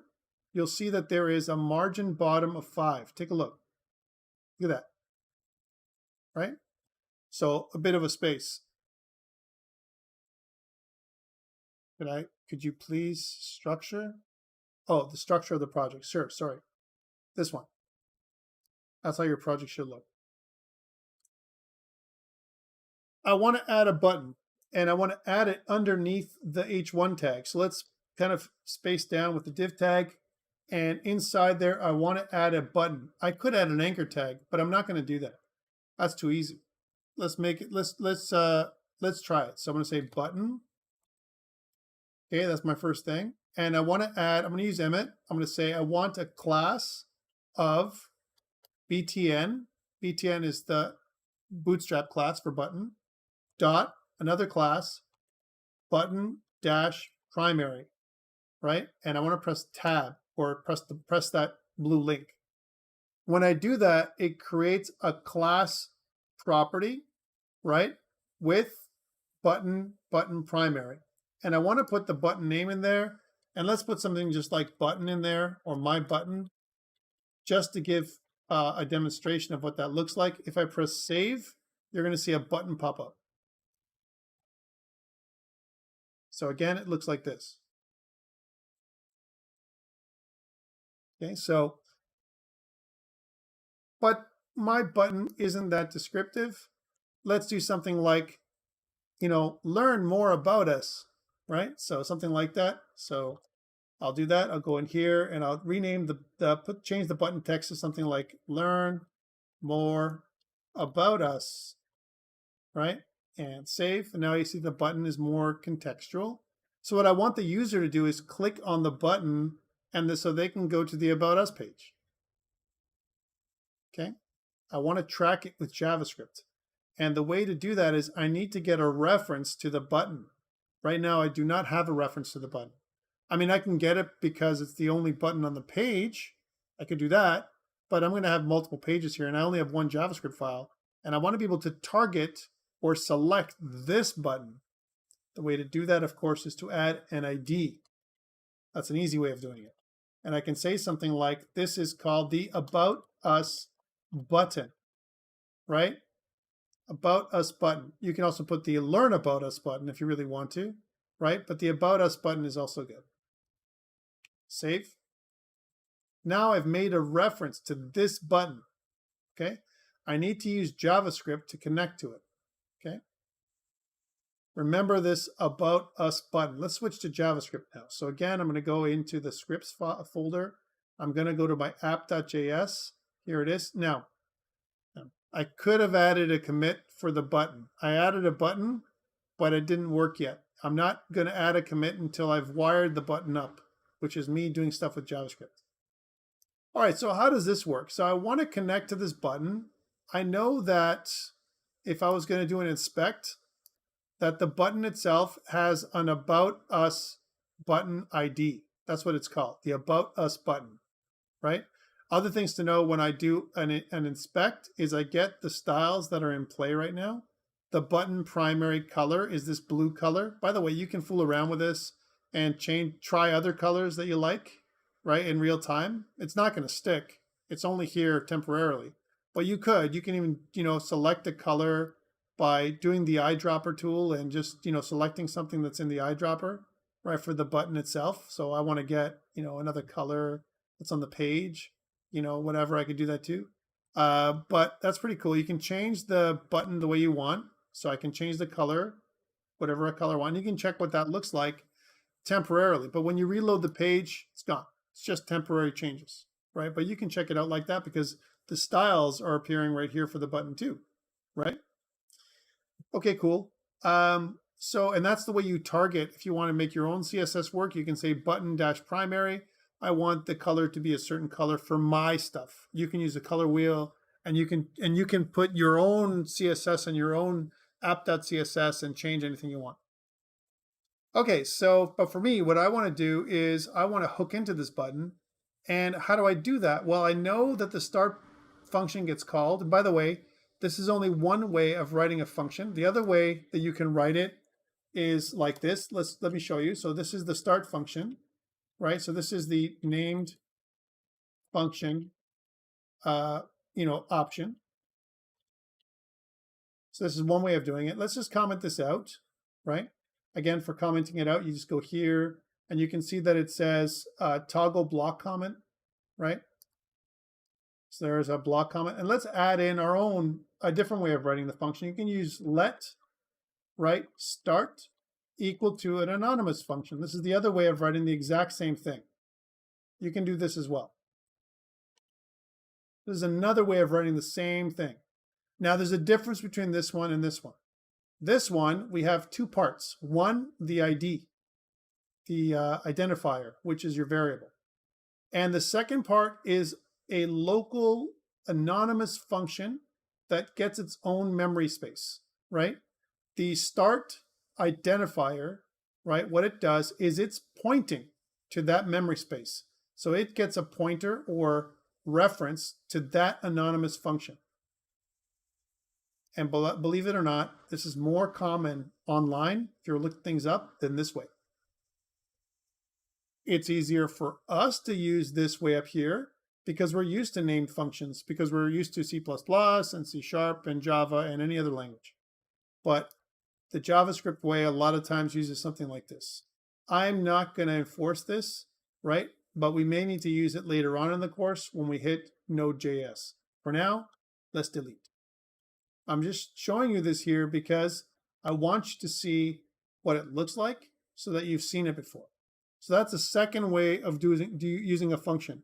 you'll see that there is a margin bottom of 5. Take a look. Look at that, right? So a bit of a space. Could you please structure? Oh, the structure of the project. Sure, sorry. This one. That's how your project should look. I want to add a button, and I want to add it underneath the h1 tag. So let's kind of space down with the div tag, and inside there, I want to add a button. I could add an anchor tag, but I'm not going to do that. That's too easy. Let's make it. Let's try it. So I'm going to say button. Okay, that's my first thing, and I want to add. I'm going to use Emmet. I'm going to say I want a class of BTN. BTN is the Bootstrap class for button. Dot another class button dash primary, right? And I want to press tab or press that blue link. When I do that, it creates a class property, right, with button primary. And I want to put the button name in there, and let's put something just like button in there or my button, just to give a demonstration of what that looks like. If I press save, you're going to see a button pop up. So again, it looks like this. Okay, so, but my button isn't that descriptive. Let's do something like, learn more about us, right? So something like that. So I'll do that. I'll go in here and I'll rename change the button text to something like learn more about us, right? And save. And now you see the button is more contextual. So what I want the user to do is click on the button so they can go to the About Us page. Okay. I want to track it with JavaScript. And the way to do that is I need to get a reference to the button. Right now, I do not have a reference to the button. I mean, I can get it because it's the only button on the page. I could do that, but I'm going to have multiple pages here, and I only have one JavaScript file. And I want to be able to target or select this button. The way to do that, of course, is to add an ID. That's an easy way of doing it. And I can say something like, this is called the About Us button, right? About Us button. You can also put the Learn About Us button if you really want to, right? But the About Us button is also good. Save. Now I've made a reference to this button, okay? I need to use JavaScript to connect to it, okay? Remember this About Us button. Let's switch to JavaScript now. So again, I'm going to go into the scripts folder. I'm going to go to my app.js. Here it is. Now, I could have added a commit for the button. I added a button, but it didn't work yet. I'm not going to add a commit until I've wired the button up, which is me doing stuff with JavaScript. All right, so how does this work? So I want to connect to this button. I know that if I was going to do an inspect, that the button itself has an About Us button ID. That's what it's called, the About Us button, right? Other things to know when I do an inspect is I get the styles that are in play right now. The button primary color is this blue color. By the way, you can fool around with this and try other colors that you like, right, in real time. It's not going to stick. It's only here temporarily. But you can even, select a color by doing the eyedropper tool and just, selecting something that's in the eyedropper, right, for the button itself. So I want to get, another color that's on the page, whatever, I could do that too. But that's pretty cool. You can change the button the way you want. So I can change the color, whatever color I want. You can check what that looks like temporarily. But when you reload the page, it's gone. It's just temporary changes, right? But you can check it out like that because the styles are appearing right here for the button too, right? Okay, cool. And that's the way you target. If you want to make your own CSS work, you can say button-primary. I want the color to be a certain color for my stuff. You can use a color wheel, and you can put your own CSS and your own app.css and change anything you want. Okay, but for me, what I want to do is I want to hook into this button. And how do I do that? Well, I know that the start function gets called. And by the way, this is only one way of writing a function. The other way that you can write it is like this. Let me show you. So this is the start function, right? So this is the named function, option. So this is one way of doing it. Let's just comment this out, right? Again, for commenting it out, you just go here, and you can see that it says toggle block comment, right? So there's a block comment. And let's add in a different way of writing the function. You can use let, right, start equal to an anonymous function. This is the other way of writing the exact same thing. You can do this as well. This is another way of writing the same thing. Now, there's a difference between this one and this one. This one, we have two parts. One, the ID, the identifier, which is your variable. And the second part is a local anonymous function that gets its own memory space, right? The start identifier, right, what it does is it's pointing to that memory space. So it gets a pointer or reference to that anonymous function. And believe it or not, this is more common online, if you're looking things up, than this way. It's easier for us to use this way up here because we're used to named functions, because we're used to C++ and C# and Java and any other language. But the JavaScript way a lot of times uses something like this. I'm not going to enforce this, right? But we may need to use it later on in the course when we hit Node.js. For now, let's delete. I'm just showing you this here because I want you to see what it looks like so that you've seen it before. So that's the second way of using a function.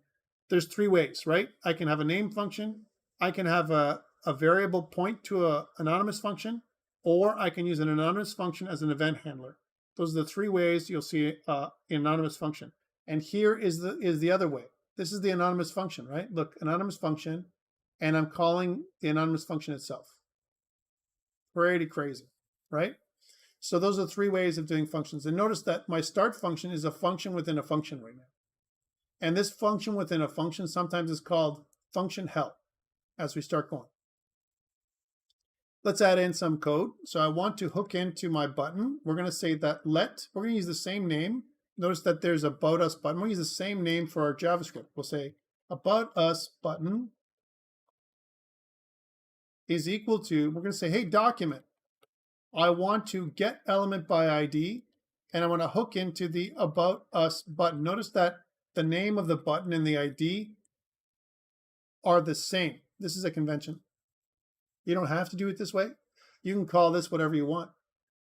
There's three ways, right? I can have a name function, I can have a variable point to an anonymous function, or I can use an anonymous function as an event handler. Those are the three ways you'll see an anonymous function. And here is the other way. This is the anonymous function, right? Look, anonymous function, and I'm calling the anonymous function itself. Pretty crazy, right? So those are three ways of doing functions. And notice that my start function is a function within a function right now. And this function within a function sometimes is called function help as we start going. Let's add in some code. So I want to hook into my button. We're going to say that we're going to use the same name. Notice that there's about us button. We'll use the same name for our JavaScript. We'll say about us button is equal to, we're going to say, hey, document. I want to get element by ID, and I want to hook into the about us button. Notice that the name of the button and the ID are the same. This is a convention. You don't have to do it this way. You can call this whatever you want,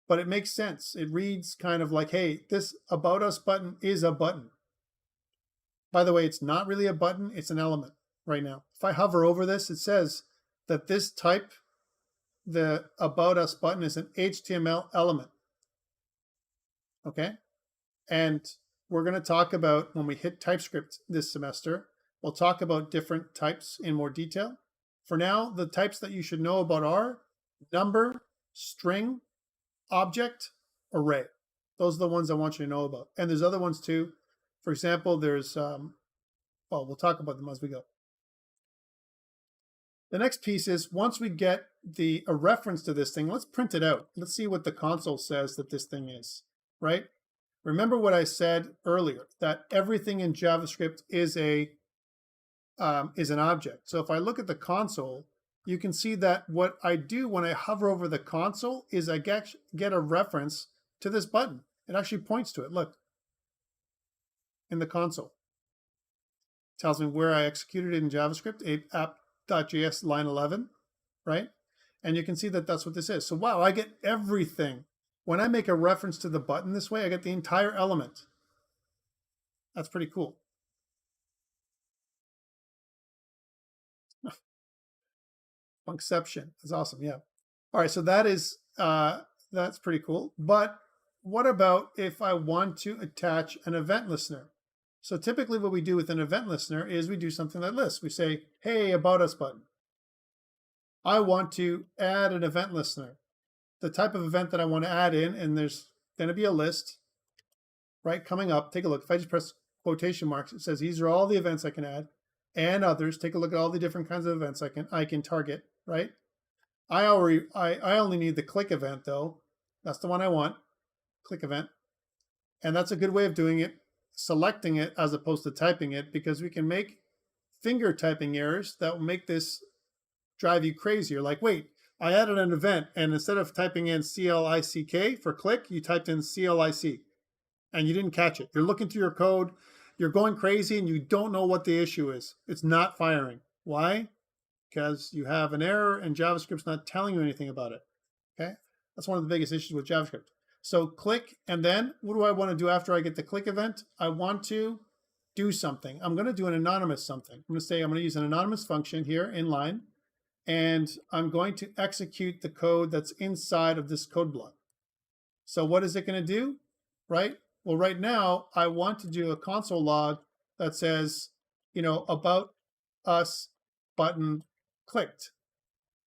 but it makes sense. It reads kind of like, hey, this about us button is a button. By the way, it's not really a button, it's an element right now. If I hover over this, it says that this type, the about us button, is an HTML element. Okay? And we're going to talk about, when we hit TypeScript this semester, we'll talk about different types in more detail. For now, the types that you should know about are number, string, object, array. Those are the ones I want you to know about. And there's other ones too. For example, there's, well, we'll talk about them as we go. The next piece is once we get a reference to this thing, let's print it out. Let's see what the console says that this thing is, right? Remember what I said earlier, that everything in JavaScript is an object. So if I look at the console, you can see that what I do when I hover over the console is I get a reference to this button. It actually points to it. Look, in the console. It tells me where I executed it in JavaScript, app.js line 11, right? And you can see that that's what this is. So wow, I get everything. When I make a reference to the button this way, I get the entire element. That's pretty cool. Funcception. That's awesome. Yeah. All right. So that's pretty cool. But what about if I want to attach an event listener? So typically what we do with an event listener is we do something like this. We say, hey, about us button. I want to add an event listener. The type of event that I want to add in, and there's going to be a list, right, coming up. Take a look. If I just press quotation marks, it says these are all the events I can add and others. Take a look at all the different kinds of events I can target, right? I only need the click event though. That's the one I want, click event. And that's a good way of doing it, selecting it as opposed to typing it, because we can make finger typing errors that will make this drive you crazy. You're like, wait, I added an event, and instead of typing in CLICK for click, you typed in CLIC, and you didn't catch it. You're looking through your code, you're going crazy, and you don't know what the issue is. It's not firing. Why? Because you have an error, and JavaScript's not telling you anything about it. Okay? That's one of the biggest issues with JavaScript. So click, and then what do I want to do after I get the click event? I want to do something. I'm going to do an anonymous something. I'm going to use an anonymous function here in line, and I'm going to execute the code that's inside of this code block. So what is it going to do, right? Well, right now, I want to do a console log that says, about us button clicked.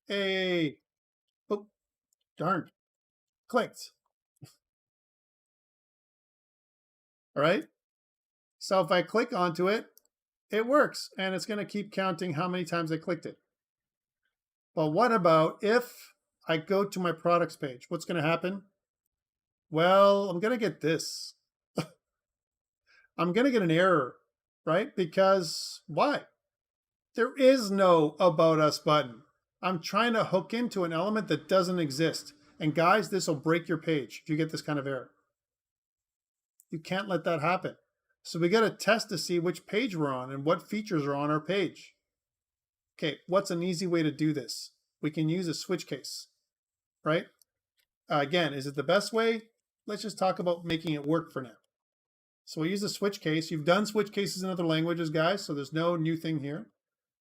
Hey, oh, darn, clicked. All right. So if I click onto it, it works, and it's going to keep counting how many times I clicked it. But what about if I go to my products page? What's going to happen? Well, I'm going to get this. I'm going to get an error, right? Because why? There is no About Us button. I'm trying to hook into an element that doesn't exist. And guys, this will break your page if you get this kind of error. You can't let that happen. So we got to test to see which page we're on and what features are on our page. Okay, what's an easy way to do this? We can use a switch case, right? Again, is it the best way? Let's just talk about making it work for now. So we use a switch case. You've done switch cases in other languages, guys, so there's no new thing here.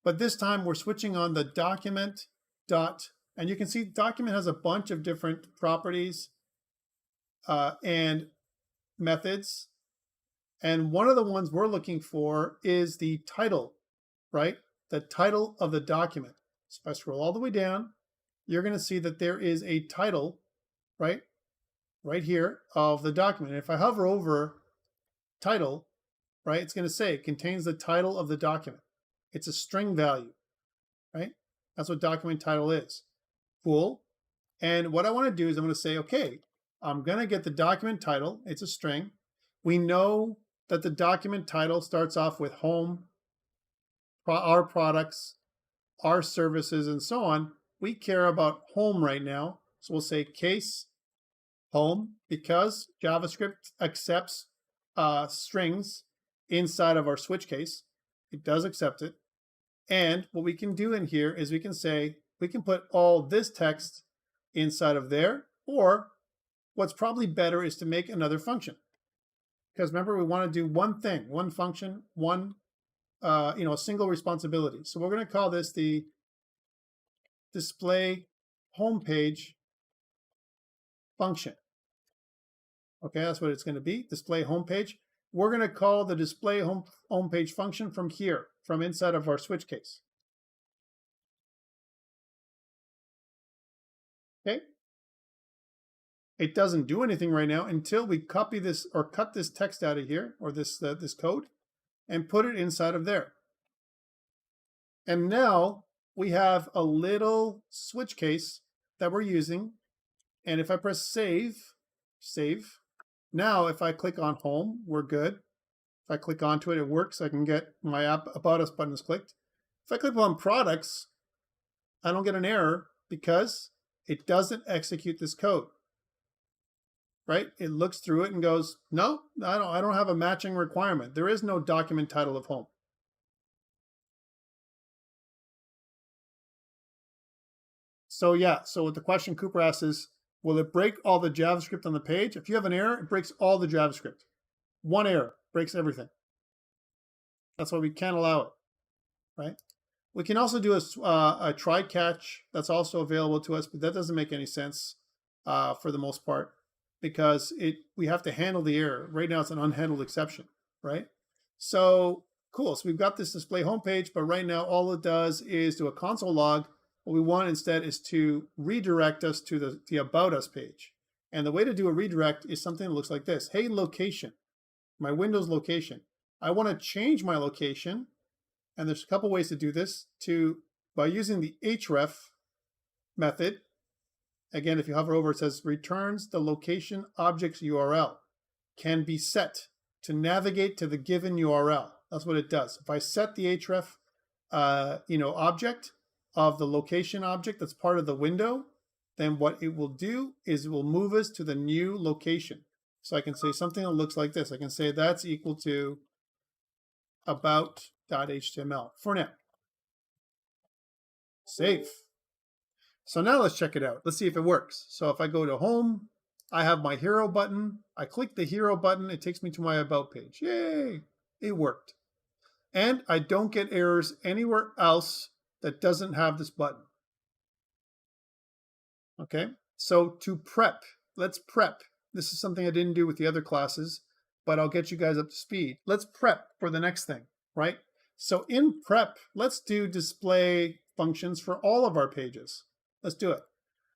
But this time we're switching on the document dot, and you can see document has a bunch of different properties and methods. And one of the ones we're looking for is the title, right? The title of the document. So if I scroll all the way down, you're going to see that there is a title, right here of the document. And if I hover over title, right, it's going to say it contains the title of the document. It's a string value, right? That's what document title is. Cool. And what I want to do is I'm going to say, okay, I'm going to get the document title. It's a string. We know that the document title starts off with home, our products, our services, and so on. We care about home right now. So we'll say case home because JavaScript accepts strings inside of our switch case. It does accept it. And what we can do in here is we can say, we can put all this text inside of there, or what's probably better is to make another function. Because remember, we want to do one thing, one function, one, a single responsibility. So we're going to call this the display homepage function. Okay, that's what it's going to be, display homepage. We're going to call the display homepage function from here, from inside of our switch case. Okay. it doesn't do anything right now until we copy this or cut this text out of here, or this code, and put it inside of there. And now we have a little switch case that we're using. And if I press save, now if I click on home, we're good. If I click onto it, it works. I can get my app about us button is clicked. If I click on products, I don't get an error because it doesn't execute this code. Right? It looks through it and goes, no, I don't have a matching requirement. There is no document title of home. So yeah, so what the question Cooper asks is, will it break all the JavaScript on the page? If you have an error, it breaks all the JavaScript. One error breaks everything. That's why we can't allow it, right? We can also do a try catch that's also available to us, but that doesn't make any sense for the most part, because we have to handle the error. Right now it's an unhandled exception, right? So cool, so we've got this display homepage, but right now all it does is do a console log. What we want instead is to redirect us to the About Us page. And the way to do a redirect is something that looks like this. Hey, location, my Windows location. I want to change my location, and there's a couple ways to do this, by using the href method. Again, if you hover over, it says returns the location object's URL, can be set to navigate to the given URL. That's what it does. If I set the href object of the location object that's part of the window, then what it will do is it will move us to the new location. So I can say something that looks like this. I can say that's equal to about.html for now. Save. So now let's check it out. Let's see if it works. So if I go to home, I have my hero button. I click the hero button. It takes me to my about page. Yay, it worked. And I don't get errors anywhere else that doesn't have this button. Okay, so to prep, let's prep. This is something I didn't do with the other classes, but I'll get you guys up to speed. Let's prep for the next thing, right? So in prep, let's do display functions for all of our pages. Let's do it.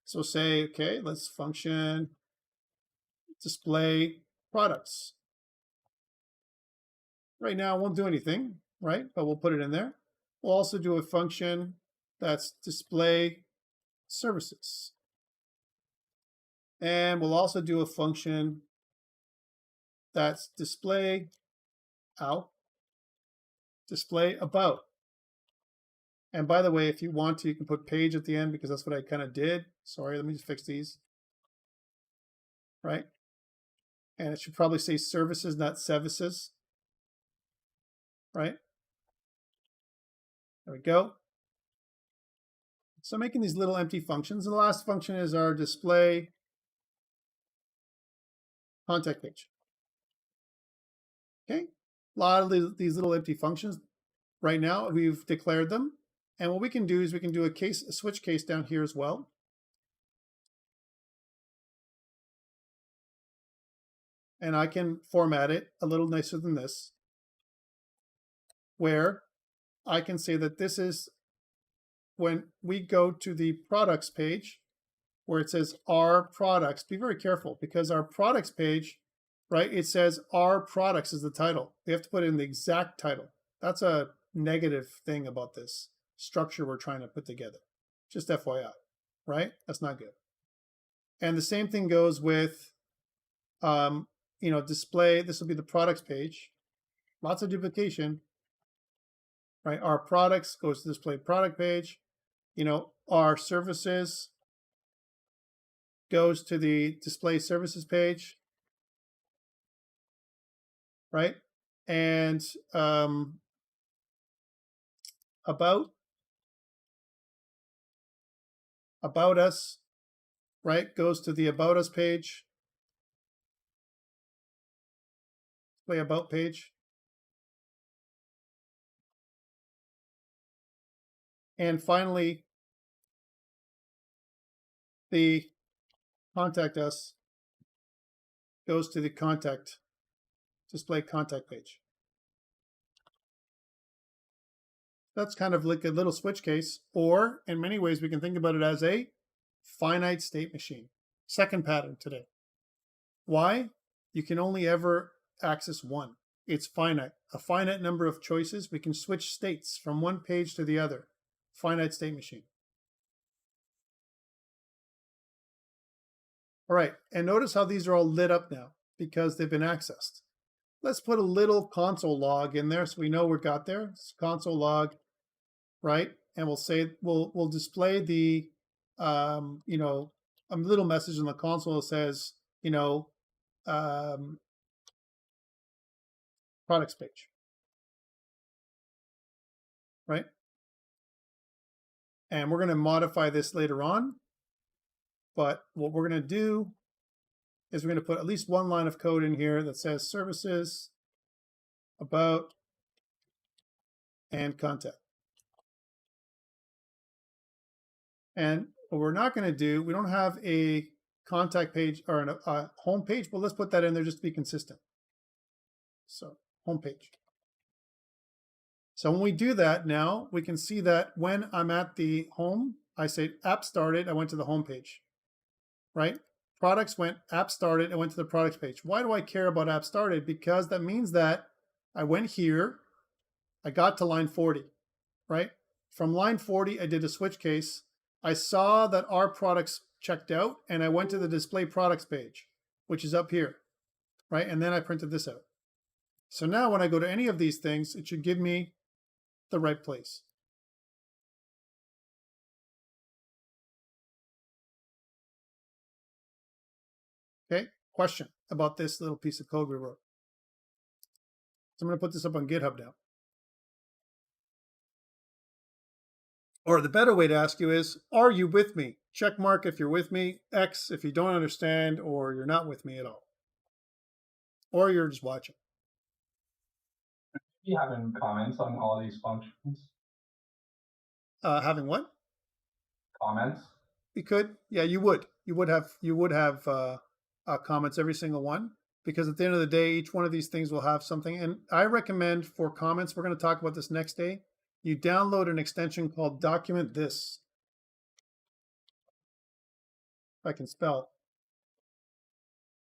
So say, okay, let's function display products. Right now, it won't do anything, right? But we'll put it in there. We'll also do a function that's display services. And we'll also do a function that's display about. And by the way, if you want to, you can put page at the end, because that's what I kind of did. Sorry, let me just fix these. Right? And it should probably say services, not services. Right? There we go. So making these little empty functions. And the last function is our display contact page. Okay? A lot of these little empty functions. Right now, we've declared them. And what we can do is we can do a switch case down here as well. And I can format it a little nicer than this, where I can say that this is when we go to the products page, where it says our products. Be very careful, because our products page, right, it says our products is the title. We have to put in the exact title. That's a negative thing about this structure we're trying to put together. Just FYI, right? That's not good. And the same thing goes with, display. This will be the products page. Lots of duplication, right? Our products goes to display product page. Our services goes to the display services page, right? And about us, right, goes to the about us page, display about page. And finally, the contact us goes to the display contact page. That's kind of like a little switch case, or in many ways, we can think about it as a finite state machine. Second pattern today. Why? You can only ever access one. It's finite, a finite number of choices. We can switch states from one page to the other. Finite state machine. All right, and notice how these are all lit up now because they've been accessed. Let's put a little console log in there so we know we got there. It's console log, right? And we'll say we'll display the you know, a little message in the console that says, you know, products page, right? And we're going to modify this later on. But what we're going to do is we're going to put at least one line of code in here that says services, about, and content. And what we're not going to do, we don't have a contact page or a home page, but let's put that in there just to be consistent. So home page. So when we do that now, we can see that when I'm at the home, I say app started, I went to the home page, right? Products went app started, I went to the products page. Why do I care about app started? Because that means that I went here, I got to line 40, right? From line 40, I did a switch case. I saw that our products checked out and I went to the display products page, which is up here, right? And then I printed this out. So now when I go to any of these things, it should give me the right place. Okay, question about this little piece of code we wrote. So I'm going to put this up on GitHub now. Or the better way to ask you is, are you with me? Check mark if you're with me, X if you don't understand, or you're not with me at all. Or you're just watching.
You having comments on all these functions?
Having what?
Comments?
You could, yeah, you would. You would have comments every single one, because at the end of the day, each one of these things will have something. And I recommend for comments, we're going to talk about this next day, you download an extension called Document This. If I can spell.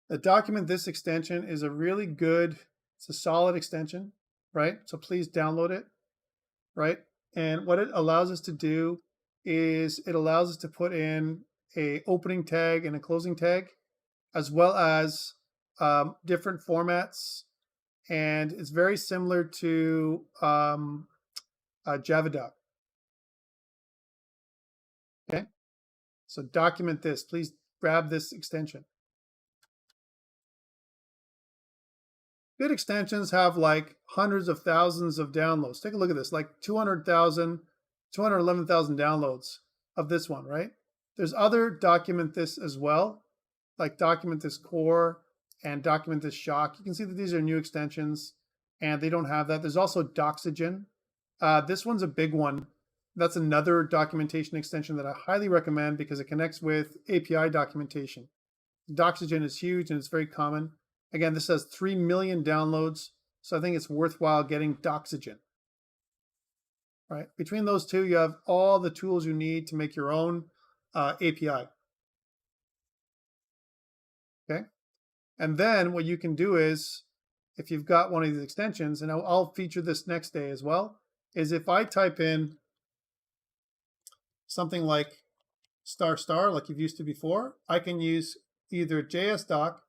The Document This extension is a really good, it's a solid extension, right? So please download it, right? And what it allows us to do is it allows us to put in a opening tag and a closing tag, as well as different formats. And it's very similar to JavaDoc. Okay, so Document This. Please grab this extension. Good extensions have like hundreds of thousands of downloads. Take a look at this, like 200,000, 211,000 downloads of this one, right? There's other Document This as well, like Document This Core and Document This Shock. You can see that these are new extensions and they don't have that. There's also Doxygen. This one's a big one. That's another documentation extension that I highly recommend because it connects with API documentation. Doxygen is huge and it's very common. Again, this has 3 million downloads, so I think it's worthwhile getting Doxygen. Right? Between those two, you have all the tools you need to make your own API. Okay? And then what you can do is, if you've got one of these extensions, and I'll feature this next day as well, is if I type in something like **, like you've used to before, I can use either JSDoc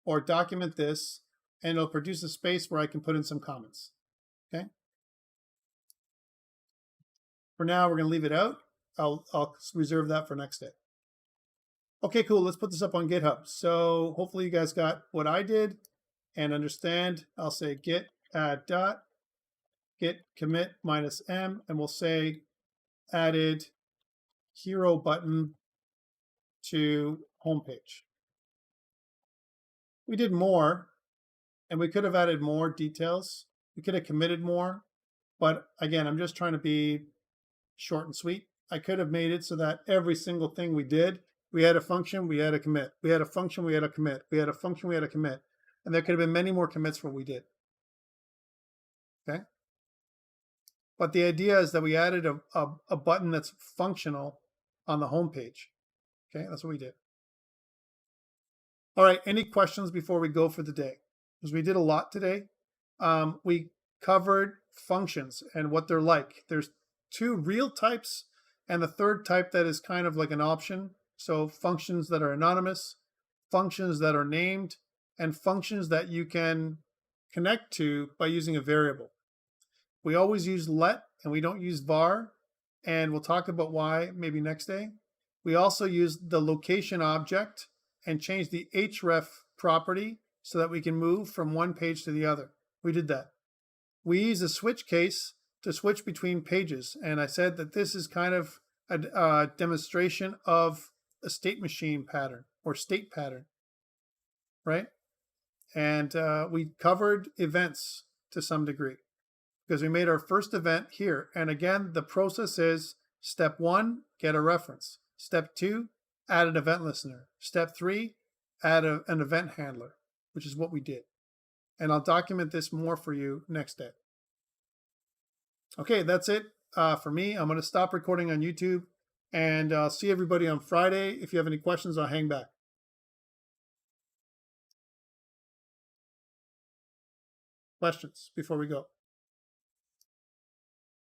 or Document This, and it'll produce a space where I can put in some comments. Okay. For now, we're going to leave it out. I'll reserve that for next day. Okay, cool. Let's put this up on GitHub. So hopefully you guys got what I did and understand. I'll say git add dot, git commit -m, and we'll say added hero button to homepage. We did more, and we could have added more details. We could have committed more, but again, I'm just trying to be short and sweet. I could have made it so that every single thing we did, we had a function, we had a commit. We had a function, we had a commit. We had a function, we had a commit. And there could have been many more commits for what we did. Okay? But the idea is that we added a button that's functional on the home page. Okay, that's what we did. All right, any questions before we go for the day? Because we did a lot today. We covered functions and what they're like. There's two real types and the third type that is kind of like an option. So functions that are anonymous, functions that are named, and functions that you can connect to by using a variable. We always use let and we don't use var, and we'll talk about why maybe next day. We also use the location object and change the href property so that we can move from one page to the other. We did that. We use a switch case to switch between pages, and I said that this is kind of a demonstration of a state machine pattern or state pattern, right? And we covered events to some degree because we made our first event here. And again, the process is step 1, get a reference. Step 2, add an event listener. Step 3, add an event handler, which is what we did. And I'll document this more for you next day. Okay, that's it for me. I'm going to stop recording on YouTube, and I'll see everybody on Friday. If you have any questions, I'll hang back. Questions before we go?